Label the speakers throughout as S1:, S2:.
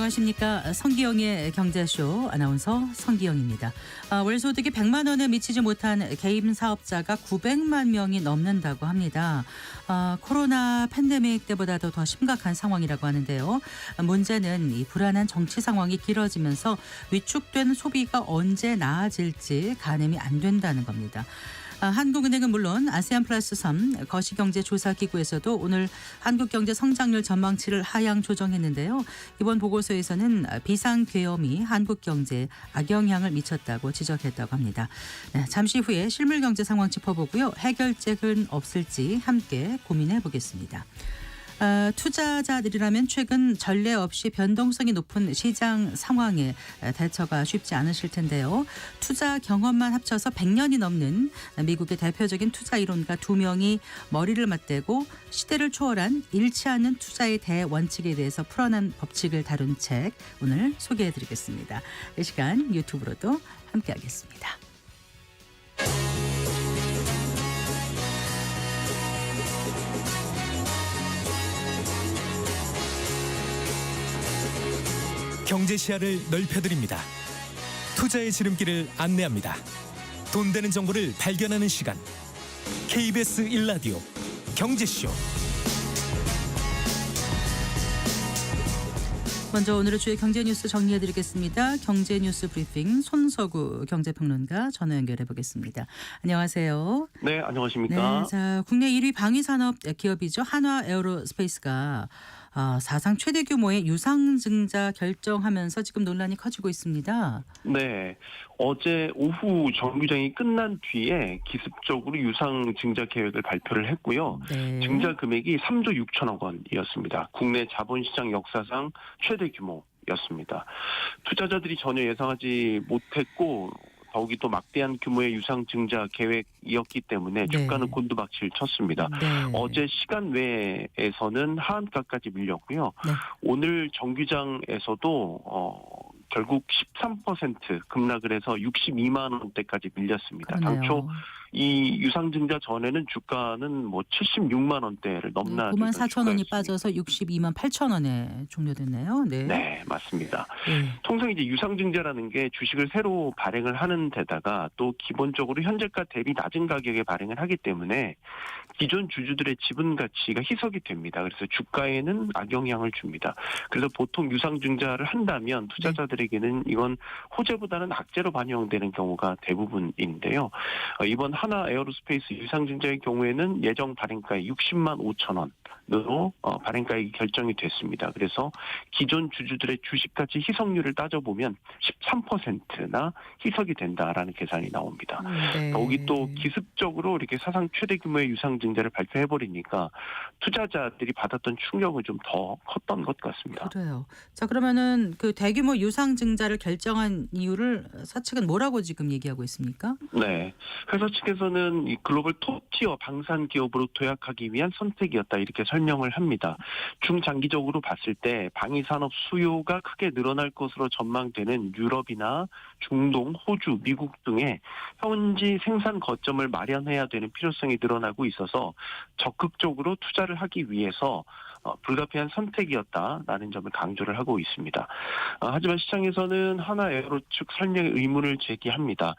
S1: 안녕하십니까. 성기영의 경제쇼 아나운서 성기영입니다. 월 소득이 100만 원에 미치지 못한 개인 사업자가 900만 명이 넘는다고 합니다. 코로나 팬데믹 때보다도 더 심각한 상황이라고 하는데요. 문제는 이 불안한 정치 상황이 길어지면서 위축된 소비가 언제 나아질지 가늠이 안 된다는 겁니다. 한국은행은 물론 아세안 플러스 3 거시경제조사기구에서도 오늘 한국경제 성장률 전망치를 하향 조정했는데요. 이번 보고서에서는 비상계엄이 한국경제에 악영향을 미쳤다고 지적했다고 합니다. 네, 잠시 후에 실물경제 상황 짚어보고요. 해결책은 없을지 함께 고민해 보겠습니다. 투자자들이라면 최근 전례 없이 변동성이 높은 시장 상황에 대처가 쉽지 않으실 텐데요. 투자 경험만 합쳐서 100년이 넘는 미국의 대표적인 투자 이론가 2명이 머리를 맞대고 시대를 초월한 잃지 않는 투자의 대원칙에 대해서 풀어낸 법칙을 다룬 책 오늘 소개해드리겠습니다. 이 시간 유튜브로도 함께하겠습니다.
S2: 경제 시야를 넓혀드립니다. 투자의 지름길을 안내합니다. 돈 되는 정보를 발견하는 시간. KBS 1라디오 경제쇼.
S1: 먼저 오늘의 주요 경제 뉴스 정리해드리겠습니다. 경제 뉴스 브리핑 손석우 경제평론가 전화 연결해 보겠습니다. 안녕하세요.
S3: 네, 안녕하십니까.
S1: 네, 자, 국내 1위 방위산업 기업이죠. 한화에어로스페이스가 사상 최대 규모의 유상증자 결정하면서 지금 논란이 커지고 있습니다.
S3: 네, 어제 오후 정규장이 끝난 뒤에 기습적으로 유상증자 계획을 발표를 했고요.
S1: 네.
S3: 증자 금액이 3조 6천억 원이었습니다. 국내 자본시장 역사상 최대 규모였습니다. 투자자들이 전혀 예상하지 못했고 더욱이 또 막대한 규모의 유상증자 계획이었기 때문에
S1: 네.
S3: 주가는 곤두박질 쳤습니다.
S1: 네.
S3: 어제 시간 외에서는 하한가까지 밀렸고요.
S1: 네.
S3: 오늘 정규장에서도 결국 13% 급락을 해서 62만 원대까지 밀렸습니다.
S1: 그러네요.
S3: 당초 이 유상증자 전에는 주가는 76만 원대를 넘나
S1: 9만 4천 원이 빠져서 62만 8천 원에 종료됐네요. 네.
S3: 네, 맞습니다.
S1: 네.
S3: 통상 이제 유상증자라는 게 주식을 새로 발행을 하는 데다가 또 기본적으로 현재가 대비 낮은 가격에 발행을 하기 때문에 기존 주주들의 지분 가치가 희석이 됩니다. 그래서 주가에는 악영향을 줍니다. 그래서 보통 유상증자를 한다면 투자자들에게는 이건 호재보다는 악재로 반영되는 경우가 대부분인데요. 이번 하나 에어로스페이스 유상증자의 경우에는 예정 발행가의 60만 5천 원으로 발행가액이 결정이 됐습니다. 그래서 기존 주주들의 주식가치 희석률을 따져보면 13%나 희석이 된다라는 계산이 나옵니다.
S1: 네.
S3: 더욱이 또 기습적으로 이렇게 사상 최대 규모의 유상증자를 발표해버리니까 투자자들이 받았던 충격은 좀 더 컸던 것 같습니다.
S1: 그래요. 자, 그러면은 그 대규모 유상증자를 결정한 이유를 사측은 뭐라고 지금 얘기하고 있습니까?
S3: 네. 회사 측에서는 이 글로벌 톱티어 방산 기업으로 도약하기 위한 선택이었다 이렇게 설명을 합니다. 중장기적으로 봤을 때 방위산업 수요가 크게 늘어날 것으로 전망되는 유럽이나 중동, 호주, 미국 등의 현지 생산 거점을 마련해야 되는 필요성이 늘어나고 있어서 적극적으로 투자를 하기 위해서 불가피한 선택이었다라는 점을 강조를 하고 있습니다. 하지만 시장에서는 하나에어로 측 설명에 의문을 제기합니다.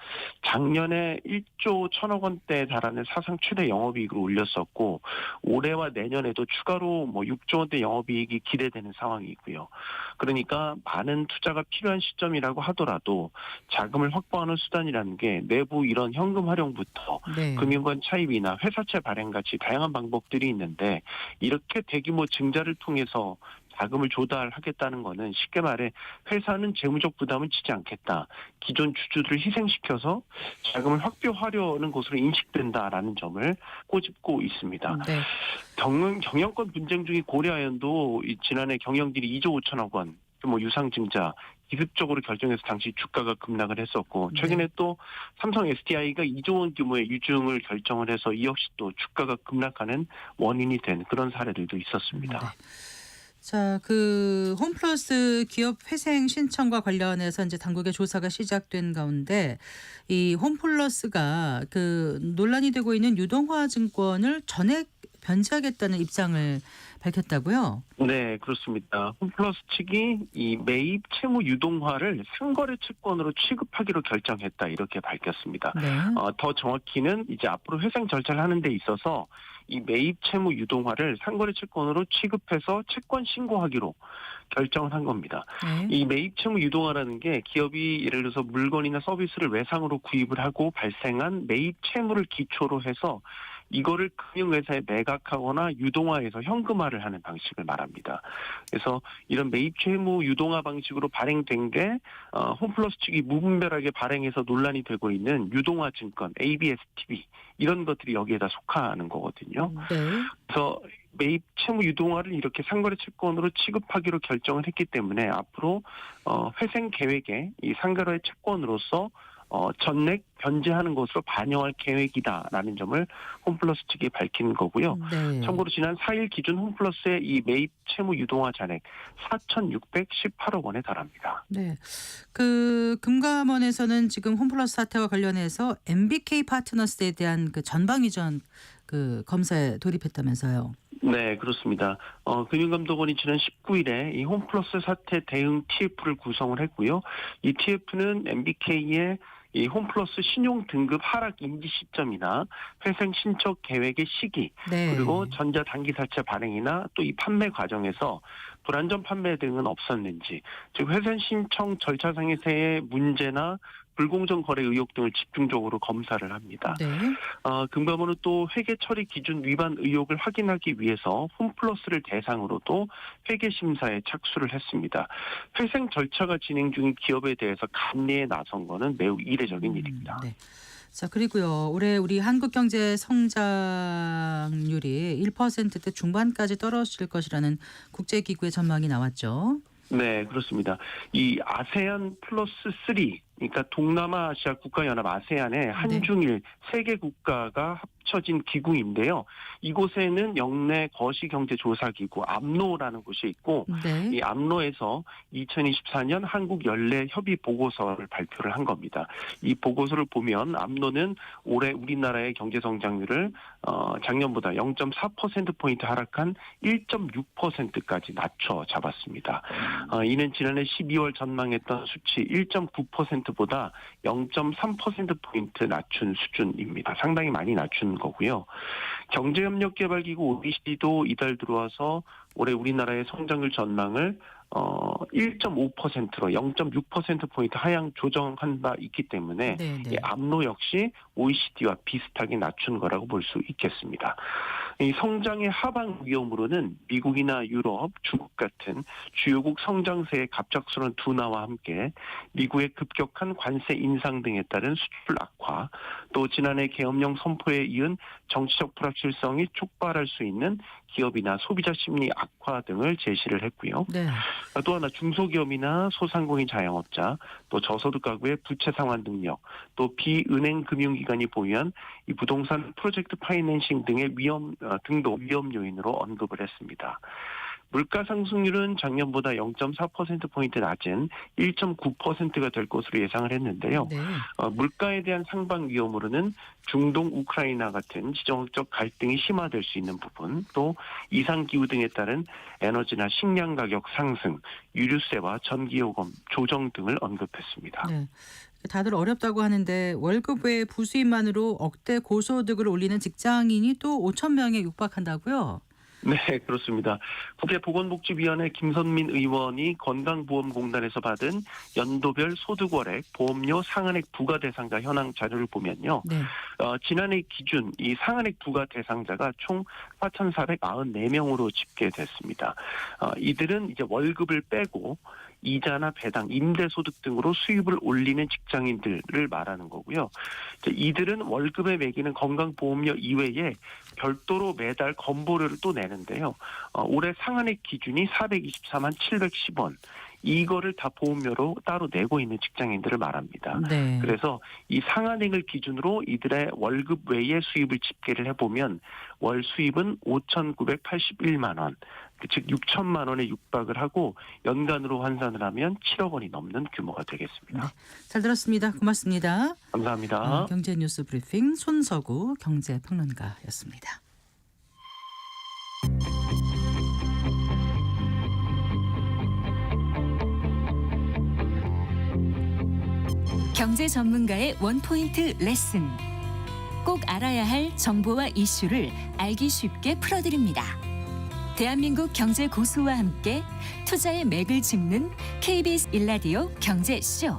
S3: 작년에 1조 1천억 원대에 달하는 사상 최대 영업이익을 올렸었고 올해와 내년에도 추가로 6조 원대 영업이익이 기대되는 상황이고요. 그러니까 많은 투자가 필요한 시점이라고 하더라도 자금을 확보하는 수단이라는 게 내부 이런 현금 활용부터
S1: 네.
S3: 금융권 차입이나 회사채 발행 같이 다양한 방법들이 있는데 이렇게 대규모 증자를 통해서 자금을 조달하겠다는 거는 쉽게 말해 회사는 재무적 부담을 지지 않겠다. 기존 주주들을 희생시켜서 자금을 확보하려는 것으로 인식된다라는 점을 꼬집고 있습니다.
S1: 네.
S3: 경영권 분쟁 중인 고려아연도 지난해 경영진이 2조 5천억 원 규모 유상증자 기습적으로 결정해서 당시 주가가 급락을 했었고 최근에
S1: 네.
S3: 또 삼성 SDI가 2조 원 규모의 유증을 결정을 해서 이 역시 또 주가가 급락하는 원인이 된 그런 사례들도 있었습니다.
S1: 네. 자, 그 홈플러스 기업 회생 신청과 관련해서 이제 당국의 조사가 시작된 가운데 이 홈플러스가 그 논란이 되고 있는 유동화 증권을 전액 변제하겠다는 입장을 밝혔다고요?
S3: 네, 그렇습니다. 홈플러스 측이 이 매입 채무 유동화를 상거래 채권으로 취급하기로 결정했다 이렇게 밝혔습니다.
S1: 네.
S3: 더 정확히는 이제 앞으로 회생 절차를 하는 데 있어서 이 매입 채무 유동화를 상거래 채권으로 취급해서 채권 신고하기로 결정을 한 겁니다.
S1: 네.
S3: 이 매입 채무 유동화라는 게 기업이 예를 들어서 물건이나 서비스를 외상으로 구입을 하고 발생한 매입 채무를 기초로 해서 이거를 금융회사에 매각하거나 유동화해서 현금화를 하는 방식을 말합니다. 그래서 이런 매입 채무 유동화 방식으로 발행된 게 홈플러스 측이 무분별하게 발행해서 논란이 되고 있는 유동화 증권, ABS-TV 이런 것들이 여기에다 속하는 거거든요.
S1: 네.
S3: 그래서 매입 채무 유동화를 이렇게 상거래 채권으로 취급하기로 결정을 했기 때문에 앞으로 회생 계획에 이 상거래 채권으로서 전액 변제하는 것으로 반영할 계획이다라는 점을 홈플러스 측이 밝힌 거고요.
S1: 네.
S3: 참고로 지난 4일 기준 홈플러스의 이 매입 채무 유동화 잔액 4,618억 원에 달합니다.
S1: 네. 그 금감원에서는 지금 홈플러스 사태와 관련해서 MBK 파트너스에 대한 그 전방 이전 그 검사에 돌입했다면서요.
S3: 네, 그렇습니다. 금융감독원이 지난 19일에 이 홈플러스 사태 대응 TF를 구성을 했고요. 이 TF는 MBK의 이 홈플러스 신용 등급 하락 인지 시점이나 회생 신청 계획의 시기,
S1: 네.
S3: 그리고 전자 단기사채 발행이나 또 이 판매 과정에서 불안전 판매 등은 없었는지, 즉 회생 신청 절차상에서의 문제나 불공정 거래 의혹 등을 집중적으로 검사를 합니다.
S1: 네.
S3: 금감원은 또 회계 처리 기준 위반 의혹을 확인하기 위해서 홈플러스를 대상으로도 회계 심사에 착수를 했습니다. 회생 절차가 진행 중인 기업에 대해서 감리에 나선 거는 매우 이례적인 일입니다.
S1: 네. 자, 그리고요. 올해 우리 한국 경제 성장률이 1%대 중반까지 떨어질 것이라는 국제기구의 전망이 나왔죠.
S3: 네, 그렇습니다. 이 아세안 플러스 3, 그러니까 동남아시아 국가연합 아세안의 한중일 세 개 국가가 합쳐진 기구인데요. 이곳에는 영내 거시경제조사기구 암노라는 곳이 있고,
S1: 네.
S3: 이 암노에서 2024년 한국 연례 협의 보고서를 발표를 한 겁니다. 이 보고서를 보면 암노는 올해 우리나라의 경제 성장률을 작년보다 0.4%포인트 하락한 1.6%까지 낮춰 잡았습니다. 이는 지난해 12월 전망했던 수치 1.9%보다 0.3%포인트 낮춘 수준입니다. 상당히 많이 낮춘 거고요. 경제협력개발기구 OECD도 이달 들어와서 올해 우리나라의 성장률 전망을 1.5%로 0.6%포인트 하향 조정한 바 있기 때문에
S1: 네, 네.
S3: 이 암로 역시 OECD와 비슷하게 낮춘 거라고 볼 수 있겠습니다. 이 성장의 하방 위험으로는 미국이나 유럽, 중국 같은 주요국 성장세의 갑작스러운 둔화와 함께 미국의 급격한 관세 인상 등에 따른 수출 악화, 또 지난해 계엄령 선포에 이은 정치적 불확실성이 촉발할 수 있는 기업이나 소비자 심리 악화 등을 제시를 했고요.
S1: 네.
S3: 또 하나 중소기업이나 소상공인 자영업자, 또 저소득 가구의 부채 상환 능력, 또 비은행 금융기관이 보유한 이 부동산 프로젝트 파이낸싱 등의 위험 요인으로 언급을 했습니다. 물가 상승률은 작년보다 0.4%포인트 낮은 1.9%가 될 것으로 예상을 했는데요.
S1: 네.
S3: 물가에 대한 상방 위험으로는 중동 우크라이나 같은 지정학적 갈등이 심화될 수 있는 부분, 또 이상기후 등에 따른 에너지나 식량 가격 상승, 유류세와 전기요금 조정 등을 언급했습니다.
S1: 네. 다들 어렵다고 하는데 월급 외 부수입만으로 억대 고소득을 올리는 직장인이 또 5천 명에 육박한다고요?
S3: 네, 그렇습니다. 국회보건복지위원회 김선민 의원이 건강보험공단에서 받은 연도별 소득월액, 보험료 상한액 부과 대상자 현황 자료를 보면요.
S1: 네.
S3: 지난해 기준 이 상한액 부과 대상자가 총 4,494명으로 집계됐습니다. 이들은 이제 월급을 빼고 이자나 배당, 임대소득 등으로 수입을 올리는 직장인들을 말하는 거고요. 이들은 월급에 매기는 건강보험료 이외에 별도로 매달 건보료를 또 내는데요. 올해 상한액 기준이 424만 710원. 이거를 다 보험료로 따로 내고 있는 직장인들을 말합니다.
S1: 네.
S3: 그래서 이 상한액을 기준으로 이들의 월급 외의 수입을 집계를 해보면 월 수입은 5,981만 원, 즉 6천만 원에 육박을 하고 연간으로 환산을 하면 7억 원이 넘는 규모가 되겠습니다.
S1: 네. 잘 들었습니다. 고맙습니다.
S3: 감사합니다.
S1: 경제뉴스 브리핑 손서구 경제평론가였습니다.
S4: 경제 전문가의 원포인트 레슨. 꼭 알아야 할 정보와 이슈를 알기 쉽게 풀어드립니다. 대한민국 경제 고수와 함께 투자의 맥을 짚는 KBS 일라디오 경제쇼.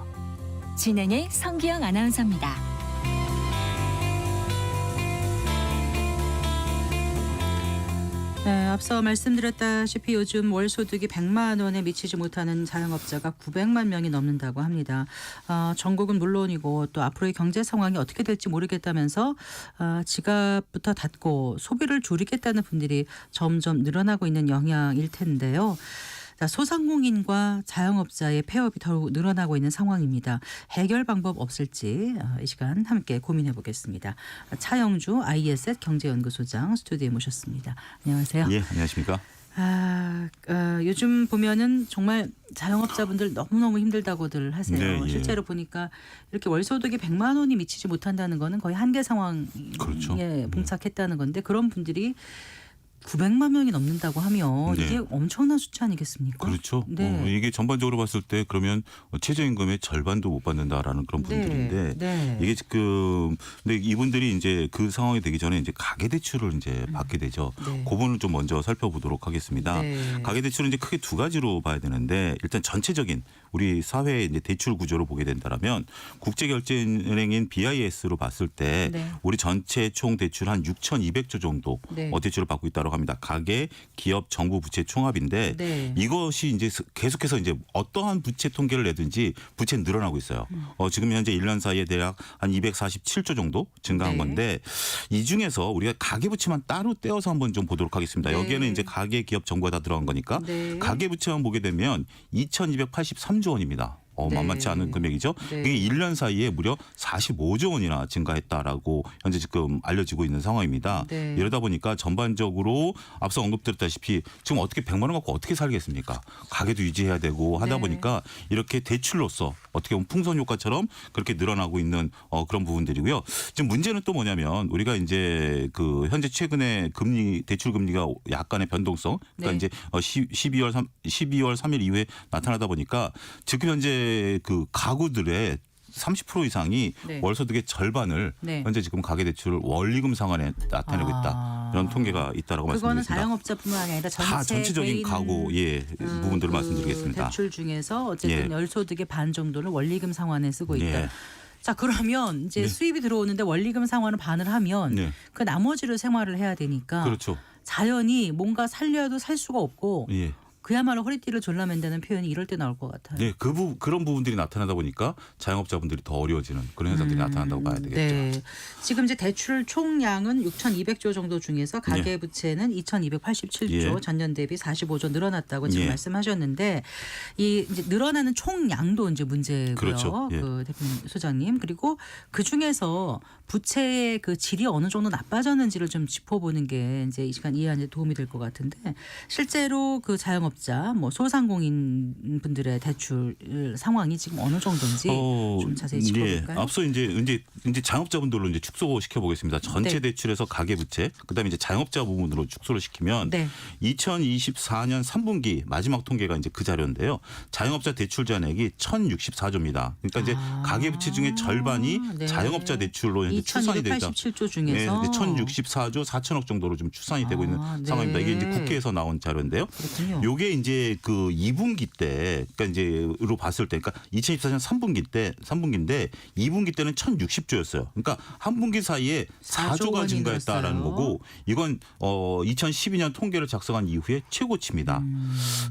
S4: 진행의 성기영 아나운서입니다.
S1: 네, 앞서 말씀드렸다시피 요즘 월 소득이 100만 원에 미치지 못하는 자영업자가 900만 명이 넘는다고 합니다. 전국은 물론이고 또 앞으로의 경제 상황이 어떻게 될지 모르겠다면서 지갑부터 닫고 소비를 줄이겠다는 분들이 점점 늘어나고 있는 영향일 텐데요. 소상공인과 자영업자의 폐업이 더욱 늘어나고 있는 상황입니다. 해결 방법 없을지 이 시간 함께 고민해 보겠습니다. 차영주 IESS 경제연구소장 스튜디오에 모셨습니다. 안녕하세요.
S5: 예, 안녕하십니까?
S1: 요즘 보면은 정말 자영업자분들 너무너무 힘들다고들 하세요.
S5: 네, 예.
S1: 실제로 보니까 이렇게 월소득이 100만 원이 미치지 못한다는 거는 거의 한계 상황에
S5: 그렇죠.
S1: 봉착했다는 건데 그런 분들이 900만 명이 넘는다고 하면
S5: 네.
S1: 이게 엄청난 수치 아니겠습니까?
S5: 그렇죠.
S1: 네.
S5: 이게 전반적으로 봤을 때 그러면 최저임금의 절반도 못 받는다라는 그런 분들인데
S1: 네.
S5: 이게 지금 근데 이분들이 이제 그 상황이 되기 전에 이제 가계대출을 이제 받게 되죠.
S1: 네.
S5: 그 부분을 좀 먼저 살펴보도록 하겠습니다.
S1: 네.
S5: 가계대출은 이제 크게 두 가지로 봐야 되는데 일단 전체적인 우리 사회의 이제 대출 구조로 보게 된다라면 국제결제은행인 BIS로 봤을 때
S1: 네.
S5: 우리 전체 총 대출 한 6,200조 정도
S1: 네.
S5: 대출을 받고 있다고 합니다. 가계, 기업, 정부 부채 총합인데
S1: 네.
S5: 이것이 이제 계속해서 이제 어떠한 부채 통계를 내든지 부채는 늘어나고 있어요. 지금 현재 1년 사이에 대략 한 247조 정도 증가한
S1: 네.
S5: 건데 이 중에서 우리가 가계 부채만 따로 떼어서 한번 좀 보도록 하겠습니다.
S1: 네.
S5: 여기에는 이제 가계, 기업, 정부가 다 들어간 거니까
S1: 네.
S5: 가계 부채만 보게 되면 2,283조 원입니다. 만만치
S1: 네.
S5: 않은 금액이죠.
S1: 네.
S5: 이게 1년 사이에 무려 45조 원이나 증가했다라고 현재 지금 알려지고 있는 상황입니다.
S1: 네.
S5: 이러다 보니까 전반적으로 앞서 언급드렸다시피 지금 어떻게 100만 원 갖고 어떻게 살겠습니까? 가게도 유지해야 되고 하다
S1: 네.
S5: 보니까 이렇게 대출로서 어떻게 보면 풍선 효과처럼 그렇게 늘어나고 있는 그런 부분들이고요. 지금 문제는 또 뭐냐면 우리가 이제 그 현재 최근에 대출 금리가 약간의 변동성 그러니까
S1: 네.
S5: 이제 12월 3일 이후에 나타나다 보니까 지금 현재 그 가구들의 30% 이상이
S1: 네.
S5: 월소득의 절반을
S1: 네.
S5: 현재 지금 가계대출 원리금 상환에 나타내고 있다. 이런 통계가 있다라고
S1: 그거는
S5: 말씀드리겠습니다.
S1: 자영업자뿐만 아니라
S5: 다 전체적인
S1: 개인,
S5: 가구 부분들을 말씀드리겠습니다.
S1: 대출 중에서 어쨌든
S5: 예.
S1: 월소득의 반 정도를 원리금 상환에 쓰고 있다.
S5: 예.
S1: 자 그러면 이제
S5: 네.
S1: 수입이 들어오는데 원리금 상환을 반을 하면
S5: 네.
S1: 그 나머지를 생활을 해야 되니까
S5: 그렇죠.
S1: 자연히 뭔가 살려도 살 수가 없고
S5: 예.
S1: 그야말로 허리띠를 졸라맨다는 표현이 이럴 때 나올 것 같아요.
S5: 네, 그런 부분들이 나타나다 보니까 자영업자분들이 더 어려워지는 그런 현상들이 나타난다고 봐야 되겠죠.
S1: 네. 지금 이제 대출 총량은 6,200조 정도 중에서 가계부채는 2,287조
S5: 예.
S1: 전년 대비 45조 늘어났다고 지금
S5: 예.
S1: 말씀하셨는데 이 이제 늘어나는 총량도 이제 문제고요.
S5: 그렇죠. 예.
S1: 그 대표님 소장님 그리고 그 중에서 부채의 그 질이 어느 정도 나빠졌는지를 좀 짚어보는 게 이제 이 시간 이해하는 데 도움이 될 것 같은데 실제로 그 자영업자 뭐 소상공인 분들의 대출 상황이 지금 어느 정도인지 좀 자세히 짚어볼까요?
S5: 예. 앞서 이제 자영업자분들로 이제 축소시켜 보겠습니다. 전체
S1: 네.
S5: 대출에서 가계 부채, 그다음에 이제 자영업자 부분으로 축소를 시키면
S1: 네.
S5: 2024년 3분기 마지막 통계가 이제 그 자료인데요. 자영업자 대출 잔액이 1,064조입니다. 그러니까 이제 가계 부채 중에 절반이
S1: 네.
S5: 자영업자 대출로 현재 추산이 되다.
S1: 2,287조 중에서
S5: 1,064조 4천억 정도로 좀 추산이 되고 있는
S1: 네.
S5: 상황입니다. 이게 이제 국회에서 나온 자료인데요.
S1: 그렇군요.
S5: 요게 이제 그 2분기 때, 그러니까 이제로 봤을 때, 그러니까 2024년 3분기인데 2분기 때는 1,060조였어요. 그러니까 한 분기 사이에 4조가
S1: 원이
S5: 증가했다라는
S1: 늘었어요.
S5: 거고, 이건 2012년 통계를 작성한 이후에 최고치입니다.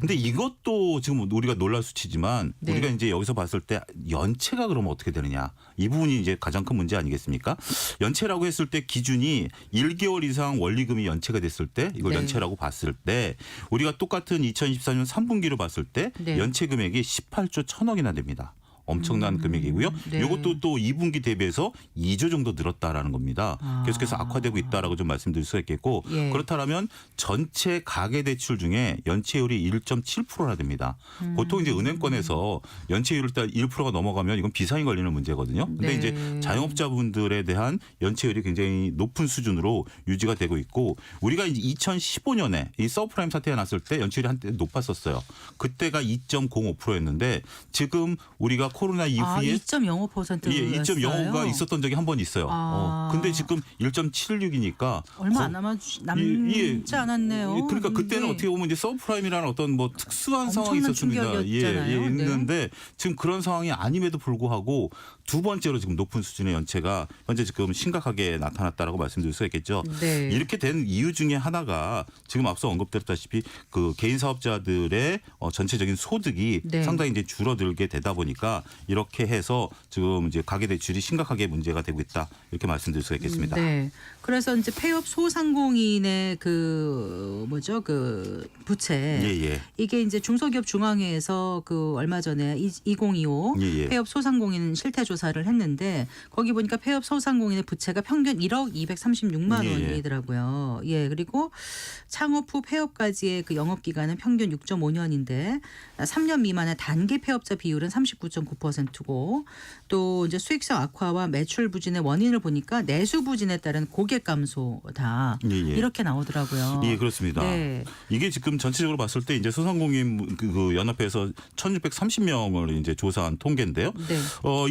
S5: 근데 이것도 지금 우리가 놀랄 수치지만
S1: 네.
S5: 우리가 이제 여기서 봤을 때 연체가 그러면 어떻게 되느냐, 이 부분이 이제 가장 큰 문제 아니겠습니까? 연체라고 했을 때 기준이 1개월 이상 원리금이 연체가 됐을 때 이걸
S1: 네.
S5: 연체라고 봤을 때 우리가 똑같은 2024년 3분기로 봤을 때
S1: 네.
S5: 연체 금액이 18조 1,000억이나 됩니다. 엄청난 금액이고요.
S1: 네.
S5: 이것도 또 2분기 대비해서 2조 정도 늘었다라는 겁니다. 계속해서 악화되고 있다라고 좀 말씀드릴 수가 있겠고,
S1: 예.
S5: 그렇다면 전체 가계 대출 중에 연체율이 1.7%나 됩니다. 보통 이제 은행권에서 연체율을 딱 1%가 넘어가면 이건 비상이 걸리는 문제거든요. 근데
S1: 네.
S5: 이제 자영업자분들에 대한 연체율이 굉장히 높은 수준으로 유지가 되고 있고, 우리가 이제 2015년에 이 서브프라임 사태가 났을 때 연체율이 한때 높았었어요. 그때가 2.05%였는데 지금 우리가 코로나 이후에
S1: 2.05%였어요.
S5: 예, 2.05가 있었던 적이 한 번 있어요.
S1: 아.
S5: 근데 지금 1.76이니까
S1: 얼마 안 남지 않았네요.
S5: 그러니까 그때는
S1: 네.
S5: 어떻게 보면 이제 서브프라임이라는 어떤 뭐 특수한 상황이
S1: 엄청난
S5: 있었습니다.
S1: 충격이었잖아요.
S5: 있는데 지금 그런 상황이 아님에도 불구하고 두 번째로 지금 높은 수준의 연체가 현재 지금 심각하게 나타났다라고 말씀드릴 수 있겠죠.
S1: 네.
S5: 이렇게 된 이유 중에 하나가 지금 앞서 언급드렸다시피 그 개인 사업자들의 전체적인 소득이
S1: 네.
S5: 상당히 이제 줄어들게 되다 보니까 이렇게 해서 지금 이제 가계 대출이 심각하게 문제가 되고 있다 이렇게 말씀드릴 수가 있겠습니다.
S1: 네. 그래서 이제 폐업 소상공인의 그 부채
S5: 예.
S1: 이게 이제 중소기업 중앙회에서 그 얼마 전에 2025
S5: 예.
S1: 폐업 소상공인 실태 조사를 했는데 거기 보니까 폐업 소상공인의 부채가 평균 1억 236만
S5: 예.
S1: 원이더라고요. 예. 그리고 창업 후 폐업까지의 그 영업 기간은 평균 6.5년인데 3년 미만의 단기 폐업자 비율은 39.9%고 또 이제 수익성 악화와 매출 부진의 원인을 보니까 내수 부진에 따른 고객 감소다.
S5: 예.
S1: 이렇게 나오더라고요.
S5: 예, 그렇습니다.
S1: 네.
S5: 이게 지금 전체적으로 봤을 때 이제 소상공인 그 연합회에서 1,630명을 이제 조사한 통계인데요.
S1: 네.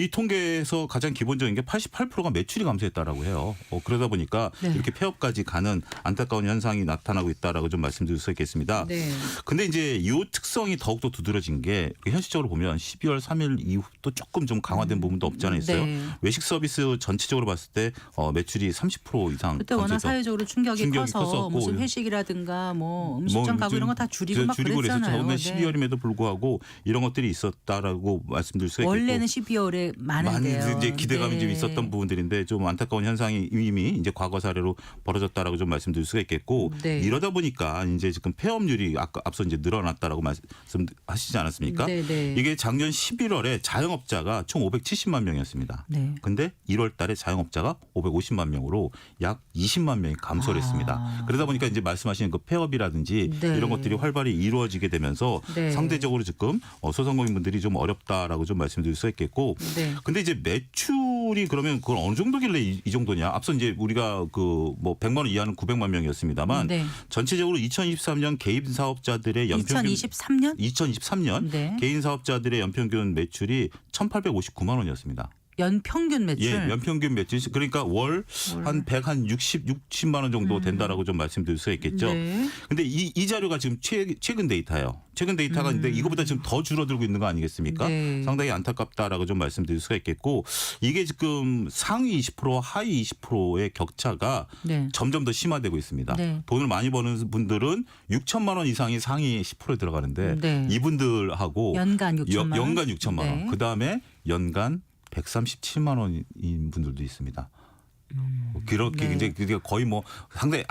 S5: 이 통계에서 가장 기본적인 게 88%가 매출이 감소했다라고 해요. 그러다 보니까
S1: 네.
S5: 이렇게 폐업까지 가는 안타까운 현상이 나타나고 있다라고 좀 말씀드릴 수 있겠습니다.
S1: 네.
S5: 근데 이제 이 특성이 더욱더 두드러진 게 현실적으로 보면 12월 3일 이후도 조금 좀 강화된 부분도 없지 않아 있어요.
S1: 네.
S5: 외식 서비스 전체적으로 봤을 때 매출이 30% 이상
S1: 그때 워낙
S5: 감소했죠.
S1: 사회적으로 충격이 커서
S5: 컸었고,
S1: 무슨 회식이라든가 뭐 음식점 가고 이런 거 다 줄이고 막
S5: 줄이고
S1: 그랬잖아요.
S5: 그래서 저번에 12월임에도 불구하고 이런 것들이 있었다라고 말씀드릴 수가 있겠고
S1: 원래는 12월에 많은데요.
S5: 많이 이제 기대감이
S1: 네.
S5: 좀 있었던 부분들인데 좀 안타까운 현상이 이미 이제 과거 사례로 벌어졌다라고 좀 말씀드릴 수가 있겠고
S1: 네.
S5: 이러다 보니까 이제 지금 폐업률이 앞서 이제 늘어났다라고 말씀하시지 않았습니까?
S1: 네.
S5: 이게 작년 11월에 자영업자가 총 570만 명이었습니다.
S1: 네.
S5: 근데 1월 달에 자영업자가 550만 명으로 약 20만 명이 감소를 했습니다. 그러다 보니까 이제 말씀하시는 그 폐업이라든지
S1: 네.
S5: 이런 것들이 활발히 이루어지게 되면서
S1: 네.
S5: 상대적으로 지금 소상공인분들이 좀 어렵다라고 좀 말씀드릴 수 있겠고
S1: 네.
S5: 근데 이제 매출이 그러면 그건 어느 정도길래 이 정도냐? 앞서 이제 우리가 그 뭐 100만 원 이하는 900만 명이었습니다만
S1: 네.
S5: 전체적으로 2023년 개인 사업자들의 연평균
S1: 2023년
S5: 네. 개인 사업자들의 연평균 매출이 1,859만 원이었습니다.
S1: 연평균 매출.
S5: 예, 연평균 매출 그러니까 월 한 60만 원 정도 된다라고 좀 말씀드릴 수 있겠죠.
S1: 네.
S5: 근데 이 자료가 지금 최근 데이터예요. 최근 데이터가 있는데 이거보다 지금 더 줄어들고 있는 거 아니겠습니까?
S1: 네.
S5: 상당히 안타깝다라고 좀 말씀드릴 수가 있겠고 이게 지금 상위 20% 하위 20%의 격차가
S1: 네.
S5: 점점 더 심화되고 있습니다.
S1: 네.
S5: 돈을 많이 버는 분들은 6천만 원 이상이 상위 10%에 들어가는데
S1: 네.
S5: 이분들하고
S1: 연간 6천만 원.
S5: 연간 6천만 원.
S1: 네.
S5: 그다음에 연간 137만 원인 분들도 있습니다. 그렇게
S1: 네.
S5: 이제 그게 거의 뭐 상당히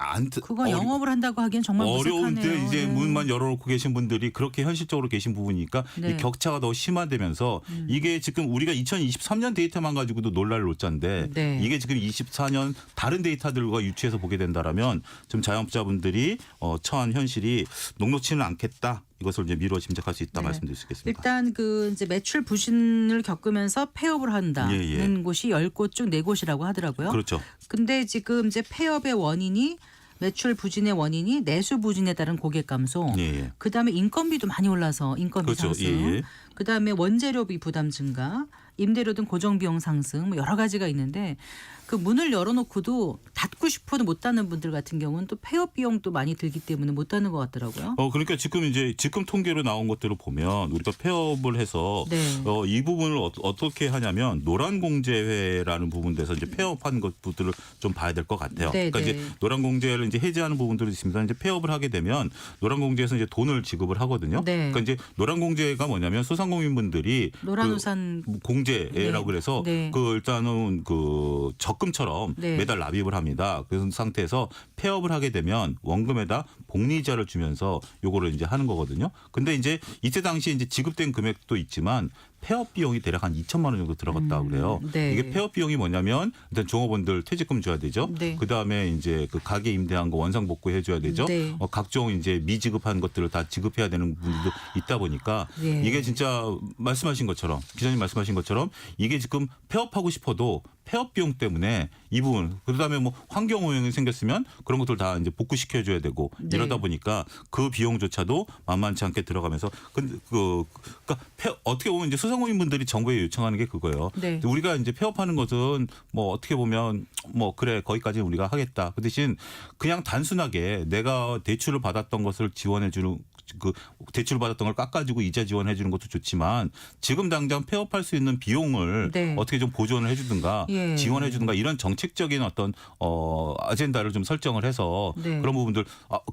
S1: 그거 영업을 한다고 하기엔 정말
S5: 어려운데
S1: 무색하네요.
S5: 이제
S1: 네.
S5: 문만 열어놓고 계신 분들이 그렇게 현실적으로 계신 부분이니까
S1: 네.
S5: 이 격차가 더 심화되면서 이게 지금 우리가 2023년 데이터만 가지고도 놀랄 노짜인데
S1: 네.
S5: 이게 지금 24년 다른 데이터들과 유추해서 보게 된다라면 좀 자영업자분들이 처한 현실이 녹록치는 않겠다. 이것을 이제 미루어 짐작할 수 있다
S1: 네.
S5: 말씀드릴 수 있겠습니다.
S1: 일단 그 이제 매출 부진을 겪으면서 폐업을 한다는
S5: 예.
S1: 곳이 10곳 중 4곳이라고 하더라고요.
S5: 그렇죠.
S1: 근데 지금 이제 폐업의 원인이 매출 부진의 원인이 내수 부진에 따른 고객 감소.
S5: 예.
S1: 그다음에 인건비도 많이 올라서 인건비
S5: 그렇죠.
S1: 상승.
S5: 예.
S1: 그다음에 원재료비 부담 증가, 임대료 등 고정 비용 상승 뭐 여러 가지가 있는데 그 문을 열어놓고도 닫고 싶어도 못 닫는 분들 같은 경우는 또 폐업 비용도 많이 들기 때문에 못 닫는 것 같더라고요.
S5: 그러니까 지금 통계로 나온 것들을 보면 우리가 폐업을 해서
S1: 네.
S5: 이 부분을 어떻게 하냐면 노란공제회라는 부분에서 이제 폐업한 것들을 좀 봐야 될 것 같아요.
S1: 네,
S5: 그러니까
S1: 네.
S5: 이제 노란공제를 이제 해제하는 부분들이 있습니다. 이제 폐업을 하게 되면 노란공제에서 이제 돈을 지급을 하거든요.
S1: 네.
S5: 그러니까 이제 노란공제가 뭐냐면 소상공인분들이
S1: 노란우산
S5: 공제라고
S1: 네.
S5: 그래서
S1: 네.
S5: 그 일단은 그 적금처럼
S1: 네.
S5: 매달 납입을 합니다. 그런 상태에서 폐업을 하게 되면 원금에다 복리이자를 주면서 요거를 이제 하는 거거든요. 근데 이제 이때 당시에 이제 지급된 금액도 있지만 폐업 비용이 대략 한 2천만 원 정도 들어갔다고 그래요.
S1: 네.
S5: 이게 폐업 비용이 뭐냐면 일단 종업원들 퇴직금 줘야 되죠.
S1: 네.
S5: 그다음에 이제 그 가게 임대한 거 원상 복구해 줘야 되죠.
S1: 네.
S5: 각종 이제 미지급한 것들을 다 지급해야 되는 부분도 있다 보니까
S1: 네.
S5: 이게 진짜 말씀하신 것처럼 기자님 말씀하신 것처럼 이게 지금 폐업하고 싶어도 폐업 비용 때문에 이 부분 그다음에 뭐 환경 오염이 생겼으면 그런 것들 다 이제 복구시켜 줘야 되고
S1: 네.
S5: 이러다 보니까 그 비용조차도 만만치 않게 들어가면서 그러니까 어떻게 보면 이제 소상공인분들이 정부에 요청하는 게 그거예요.
S1: 네.
S5: 우리가 이제 폐업하는 것은 뭐 어떻게 보면 뭐 그래 거기까지는 우리가 하겠다. 그 대신 그냥 단순하게 내가 대출을 받았던 것을 지원해 주는 그 대출 받았던 걸 깎아주고 이자 지원해 주는 것도 좋지만 지금 당장 폐업할 수 있는 비용을
S1: 네.
S5: 어떻게 좀 보존을 해주든가
S1: 예.
S5: 지원해 주든가 이런 정책적인 어떤 아젠다를 좀 설정을 해서
S1: 네.
S5: 그런 부분들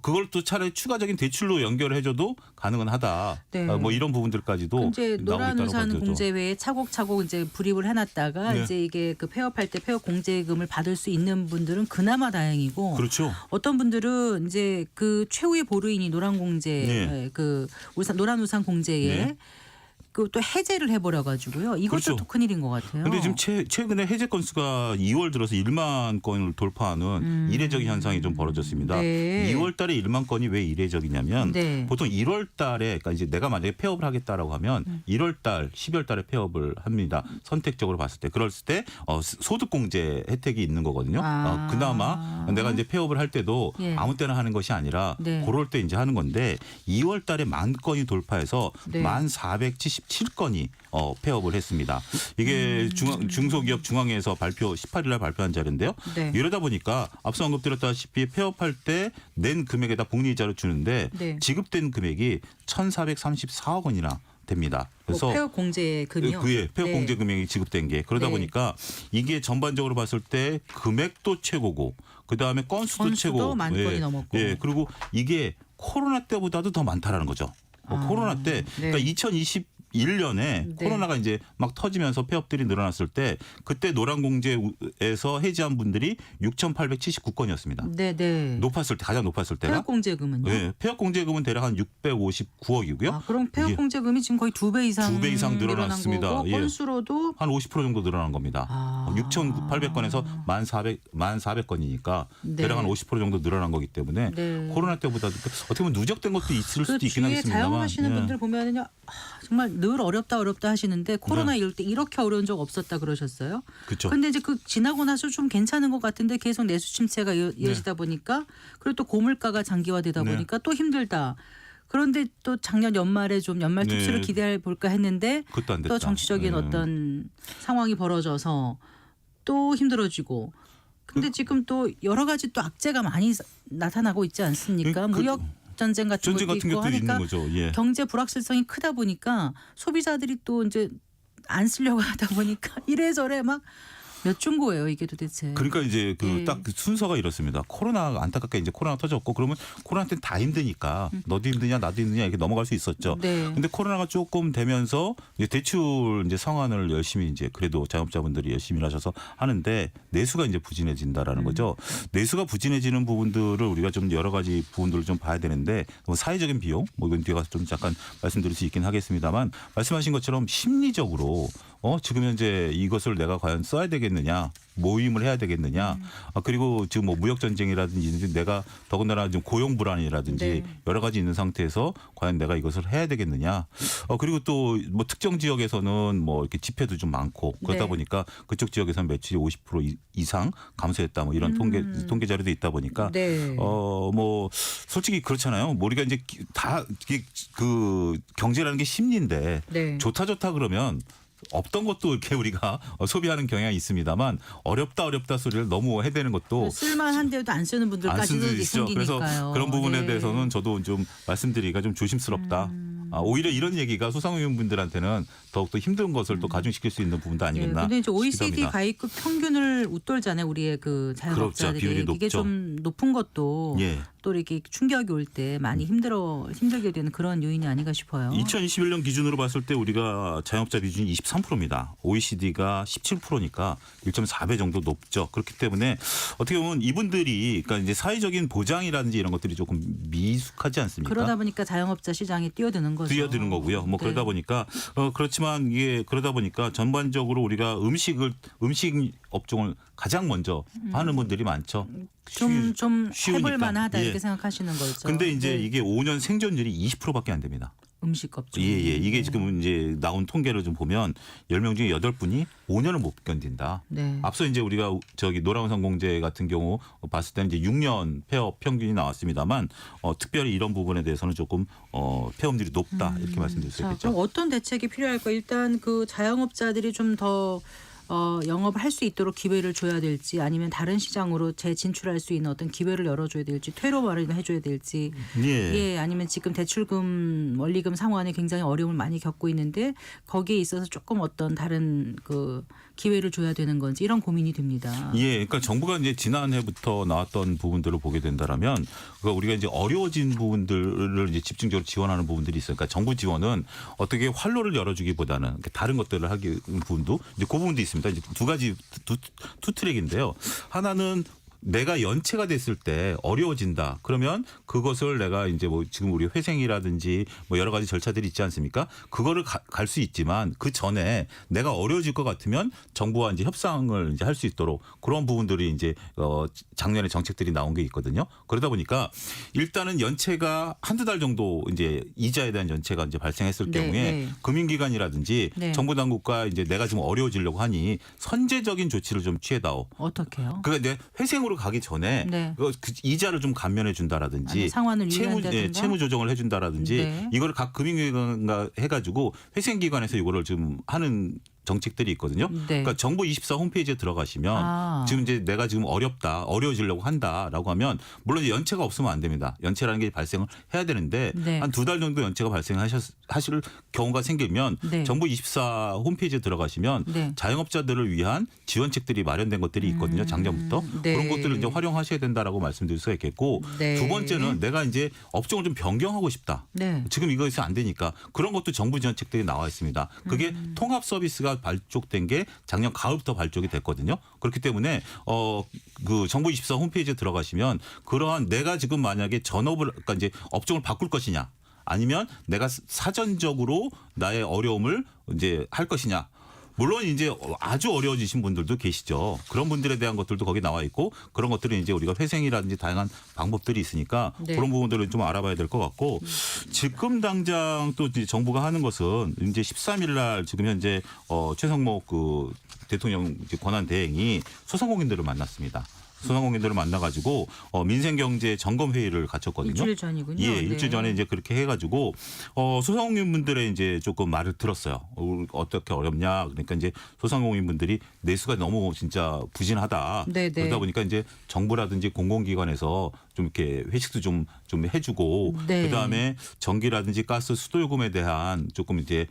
S5: 그걸 또 차라리 추가적인 대출로 연결해줘도 가능은 하다.
S1: 네.
S5: 뭐 이런 부분들까지도
S1: 이제
S5: 나오고 있다고
S1: 노란우산
S5: 봐야죠.
S1: 공제회에 차곡차곡 이제 불입을 해놨다가
S5: 네.
S1: 이제 이게 그 폐업할 때 폐업 공제금을 받을 수 있는 분들은 그나마 다행이고
S5: 그렇죠.
S1: 어떤 분들은 이제 그 최후의 보루인이 노란공제
S5: 네.
S1: 그 노란우산 공제에
S5: 네.
S1: 그 또 해제를 해버려 가지고요. 이것도
S5: 그렇죠.
S1: 또 큰일인 것 같아요.
S5: 근데 지금 최근에 해제 건수가 2월 들어서 1만 건을 돌파하는 이례적인 현상이 좀 벌어졌습니다.
S1: 네.
S5: 2월 달에 1만 건이 왜 이례적이냐면
S1: 네.
S5: 보통 1월 달에 그러니까 이제 내가 만약에 폐업을 하겠다라고 하면 1월 달, 12월 달에 폐업을 합니다. 선택적으로 봤을 때. 그랬을 때 소득 공제 혜택이 있는 거거든요.
S1: 아.
S5: 그나마 내가 이제 폐업을 할 때도
S1: 예.
S5: 아무 때나 하는 것이 아니라
S1: 네.
S5: 그럴 때 이제 하는 건데 2월 달에 1만 건이 돌파해서
S1: 네.
S5: 1,477건이 폐업을 했습니다. 이게 중소기업 중앙회에서 18일 날 발표한 자료인데요.
S1: 네.
S5: 이러다 보니까 앞서 언급드렸다시피 폐업할 때 낸 금액에다 복리이자를 주는데
S1: 네.
S5: 지급된 금액이 1,434억 원이나 됩니다. 그래서
S1: 뭐 폐업 공제금이요.
S5: 그의 폐업
S1: 네.
S5: 공제 금액이 지급된 게 그러다
S1: 네.
S5: 보니까 이게 전반적으로 봤을 때 금액도 최고고 그다음에 건수도
S1: 건수도
S5: 최고.
S1: 만 건이 넘었고.
S5: 예. 그리고 이게 코로나 때보다도 더 많다라는 거죠. 코로나 때
S1: 네.
S5: 그러니까 2021년에
S1: 네.
S5: 코로나가 이제 막 터지면서 폐업들이 늘어났을 때 그때 노란공제에서 해지한 분들이 6,879건이었습니다.
S1: 네네.
S5: 높았을 때 가장 높았을 때가
S1: 폐업 공제금은요?
S5: 네, 폐업 공제금은 대략 한 659억이고요.
S1: 아, 그럼 폐업
S5: 예.
S1: 공제금이 지금 거의 2배 이상,
S5: 2배 이상 늘어났습니다.
S1: 거고
S5: 예.
S1: 건수로도
S5: 한 50% 정도 늘어난 겁니다.
S1: 아.
S5: 6,800건에서 1,400건이니까
S1: 네.
S5: 대략 한 50% 정도 늘어난 거기 때문에
S1: 네.
S5: 코로나 때보다 어떻게 보면 누적된 것도 있을
S1: 그
S5: 수도 있긴
S1: 뒤에
S5: 하겠습니다만.
S1: 자영하시는
S5: 예.
S1: 분들 보면은요 정말 늘 어렵다 하시는데 코로나
S5: 네.
S1: 이럴 때 이렇게 어려운 적 없었다 그러셨어요.
S5: 그렇죠.
S1: 근데 이제 그 지나고 나서 좀 괜찮은 것 같은데 계속 내수 침체가 이어지다 보니까 그리고 또 고물가가 장기화되다
S5: 네.
S1: 보니까 또 힘들다. 그런데 또 작년 연말에 좀 연말
S5: 네.
S1: 특수를 기대해 볼까 했는데
S5: 그것도 안 됐다.
S1: 또 정치적인
S5: 네.
S1: 어떤 상황이 벌어져서 또 힘들어지고. 근데 지금 또 여러 가지 또 악재가 많이 나타나고 있지 않습니까? 무역 전쟁 같은
S5: 전쟁
S1: 것도
S5: 같은
S1: 있고
S5: 것도 있는
S1: 하니까
S5: 거죠. 예.
S1: 경제 불확실성이 크다 보니까 소비자들이 또 이제 안 쓰려고 하다 보니까 이래저래 막 몇 중고예요 이게 도대체.
S5: 그러니까 이제 그
S1: 예.
S5: 딱 순서가 이렇습니다. 코로나 안타깝게 이제 코로나 터졌고 그러면 코로나 때는 다 힘드니까 너도 힘드냐 나도 힘드냐 이렇게 넘어갈 수 있었죠.
S1: 네.
S5: 근데 코로나가 조금 되면서 이제 대출 이제 상환을 열심히 이제 그래도 자영업자분들이 열심히 하셔서 하는데 내수가 이제 부진해진다라는 거죠. 내수가 부진해지는 부분들을 우리가 좀 여러 가지 부분들을 좀 봐야 되는데 뭐 사회적인 비용 뭐 이건 뒤에 가서 좀 잠깐 말씀드릴 수 있긴 하겠습니다만 말씀하신 것처럼 심리적으로 지금 현재 이것을 내가 과연 써야 되겠느냐, 모임을 해야 되겠느냐, 그리고 지금 뭐 무역 전쟁이라든지 내가 더군다나 좀 고용 불안이라든지
S1: 네.
S5: 여러 가지 있는 상태에서 과연 내가 이것을 해야 되겠느냐, 그리고 또 뭐 특정 지역에서는 뭐 이렇게 집회도 좀 많고 그러다
S1: 네.
S5: 보니까 그쪽 지역에서는 매출이 50% 이상 감소했다 뭐 이런 통계 자료도 있다 보니까
S1: 네.
S5: 뭐 솔직히 그렇잖아요. 뭐 우리가 이제 다 그 경제라는 게 심리인데
S1: 네.
S5: 좋다 그러면 없던 것도 이렇게 우리가 소비하는 경향이 있습니다만 어렵다 소리를 너무 해대는 것도
S1: 쓸만한데도 안 쓰는
S5: 안
S1: 분들까지도
S5: 쓰는 있죠.
S1: 생기니까요.
S5: 그래서 그런 부분에
S1: 네.
S5: 대해서는 저도 좀 말씀드리기가 좀 조심스럽다. 오히려 이런 얘기가 소상공인분들한테는 더욱더 힘든 것을 또 가중시킬 수 있는 부분도 아니겠나.
S1: 그런데 이제
S5: 싶기도
S1: OECD
S5: 합니다.
S1: 가입국 평균을 웃돌잖아요. 우리의 그 자영업자들이
S5: 비율이
S1: 이게
S5: 높죠.
S1: 좀 높은 것도
S5: 예.
S1: 또 이렇게 충격이 올 때 많이 힘들게 되는 그런 요인이 아닌가 싶어요.
S5: 2021년 기준으로 봤을 때 우리가 자영업자 비중이 23%입니다. OECD가 17%니까 1.4배 정도 높죠. 그렇기 때문에 어떻게 보면 이분들이 그러니까 이제 사회적인 보장이라든지 이런 것들이 조금 미숙하지 않습니까?
S1: 그러다 보니까 자영업자 시장이 뛰어드는 거죠.
S5: 뛰어드는 거고요. 뭐
S1: 네.
S5: 그러다 보니까 그렇지만 이게 그러다 보니까 전반적으로 우리가 음식 업종을 가장 먼저 하는 분들이 많죠.
S1: 좀
S5: 쉬우니까.
S1: 해볼 만하다
S5: 예.
S1: 이렇게 생각하시는 거죠.
S5: 근데 이제
S1: 네.
S5: 이게 5년 생존율이 20%밖에 안 됩니다.
S1: 음식업종.
S5: 예, 예. 이게 지금 이제 나온 통계를 좀 보면 10명 중에 8분이 5년을 못 견딘다.
S1: 네.
S5: 앞서 이제 우리가 저기 노라운 성공제 같은 경우 봤을 때는 이제 6년 폐업 평균이 나왔습니다만 특별히 이런 부분에 대해서는 조금 폐업률이 높다 이렇게 말씀드릴 수
S1: 자,
S5: 있겠죠.
S1: 그럼 어떤 대책이 필요할까? 일단 그 자영업자들이 좀 더 영업을 할 수 있도록 기회를 줘야 될지 아니면 다른 시장으로 재진출할 수 있는 어떤 기회를 열어줘야 될지 퇴로 마련해줘야 될지
S5: 예.
S1: 아니면 지금 대출금 원리금 상환에 굉장히 어려움을 많이 겪고 있는데 거기에 있어서 조금 어떤 다른 그 기회를 줘야 되는 건지 이런 고민이 듭니다.
S5: 예, 그러니까 정부가 이제 지난해부터 나왔던 부분들을 보게 된다라면 우리가 이제 어려워진 부분들을 이제 집중적으로 지원하는 부분들이 있어요. 그러니까 정부 지원은 어떻게 활로를 열어주기보다는 다른 것들을 하기 부분도 이제 그 부분도 있습니다. 이제 두 가지 투 트랙인데요. 하나는 내가 연체가 됐을 때 어려워진다. 그러면 그것을 내가 이제 뭐 지금 우리 회생이라든지 뭐 여러 가지 절차들이 있지 않습니까? 그거를 갈 수 있지만 그 전에 내가 어려워질 것 같으면 정부와 이제 협상을 이제 할 수 있도록 그런 부분들이 이제 작년에 정책들이 나온 게 있거든요. 그러다 보니까 일단은 연체가 한두 달 정도 이제 이자에 대한 연체가 이제 발생했을
S1: 네,
S5: 경우에
S1: 네.
S5: 금융기관이라든지
S1: 네.
S5: 정부 당국과 이제 내가 지금 어려워지려고 하니 선제적인 조치를 좀 취해다오.
S1: 어떻게요?
S5: 그러니까 내 회생으로 가기 전에
S1: 네.
S5: 그 이자를 좀 감면해 준다라든지
S1: 아니, 상환을 유예한다든가?
S5: 채무 조정을 해 준다라든지
S1: 네.
S5: 이거를 각 금융기관과 해가지고 회생기관에서 이거를 지금 하는 정책들이 있거든요.
S1: 네.
S5: 그러니까 정부 24 홈페이지에 들어가시면 지금 이제 내가 지금 어려워지려고 한다라고 하면 물론 연체가 없으면 안 됩니다. 연체라는 게 발생을 해야 되는데
S1: 네.
S5: 한 2달 정도 연체가 발생하실 경우가 생기면
S1: 네.
S5: 정부 24 홈페이지에 들어가시면
S1: 네.
S5: 자영업자들을 위한 지원책들이 마련된 것들이 있거든요. 작년부터
S1: 네.
S5: 그런 것들을 이제 활용하셔야 된다라고 말씀드릴 수가 있겠고
S1: 네.
S5: 두 번째는 내가 이제 업종을 좀 변경하고 싶다.
S1: 네.
S5: 지금 이것이 안 되니까 그런 것도 정부 지원책들이 나와 있습니다. 그게 통합 서비스가 발족된 게 작년 가을부터 발족이 됐거든요. 그렇기 때문에 그 정부 24 홈페이지에 들어가시면 그러한 내가 지금 만약에 전업을 그러니까 이제 업종을 바꿀 것이냐 아니면 내가 사전적으로 나의 어려움을 이제 할 것이냐. 물론 이제 아주 어려워지신 분들도 계시죠. 그런 분들에 대한 것들도 거기 나와 있고 그런 것들은 이제 우리가 회생이라든지 다양한 방법들이 있으니까
S1: 네.
S5: 그런 부분들은 좀 알아봐야 될 것 같고 지금 당장 또 이제 정부가 하는 것은 이제 13일 날 지금 현재 최성목 그 대통령 권한 대행이 소상공인들을 만났습니다. 소상공인들을 만나가지고 민생경제 점검 회의를 갖췄거든요.
S1: 일주일 전이군요.
S5: 예,
S1: 네.
S5: 일주일 전에 이제 그렇게 해가지고 소상공인분들의 이제 조금 말을 들었어요. 어떻게 어렵냐. 그러니까 이제 소상공인분들이 내수가 너무 진짜 부진하다.
S1: 네, 네.
S5: 그러다 보니까 이제 정부라든지 공공기관에서 좀 이렇게 회식도 좀 해주고
S1: 네.
S5: 그다음에 전기라든지 가스 수도요금에 대한 조금 이제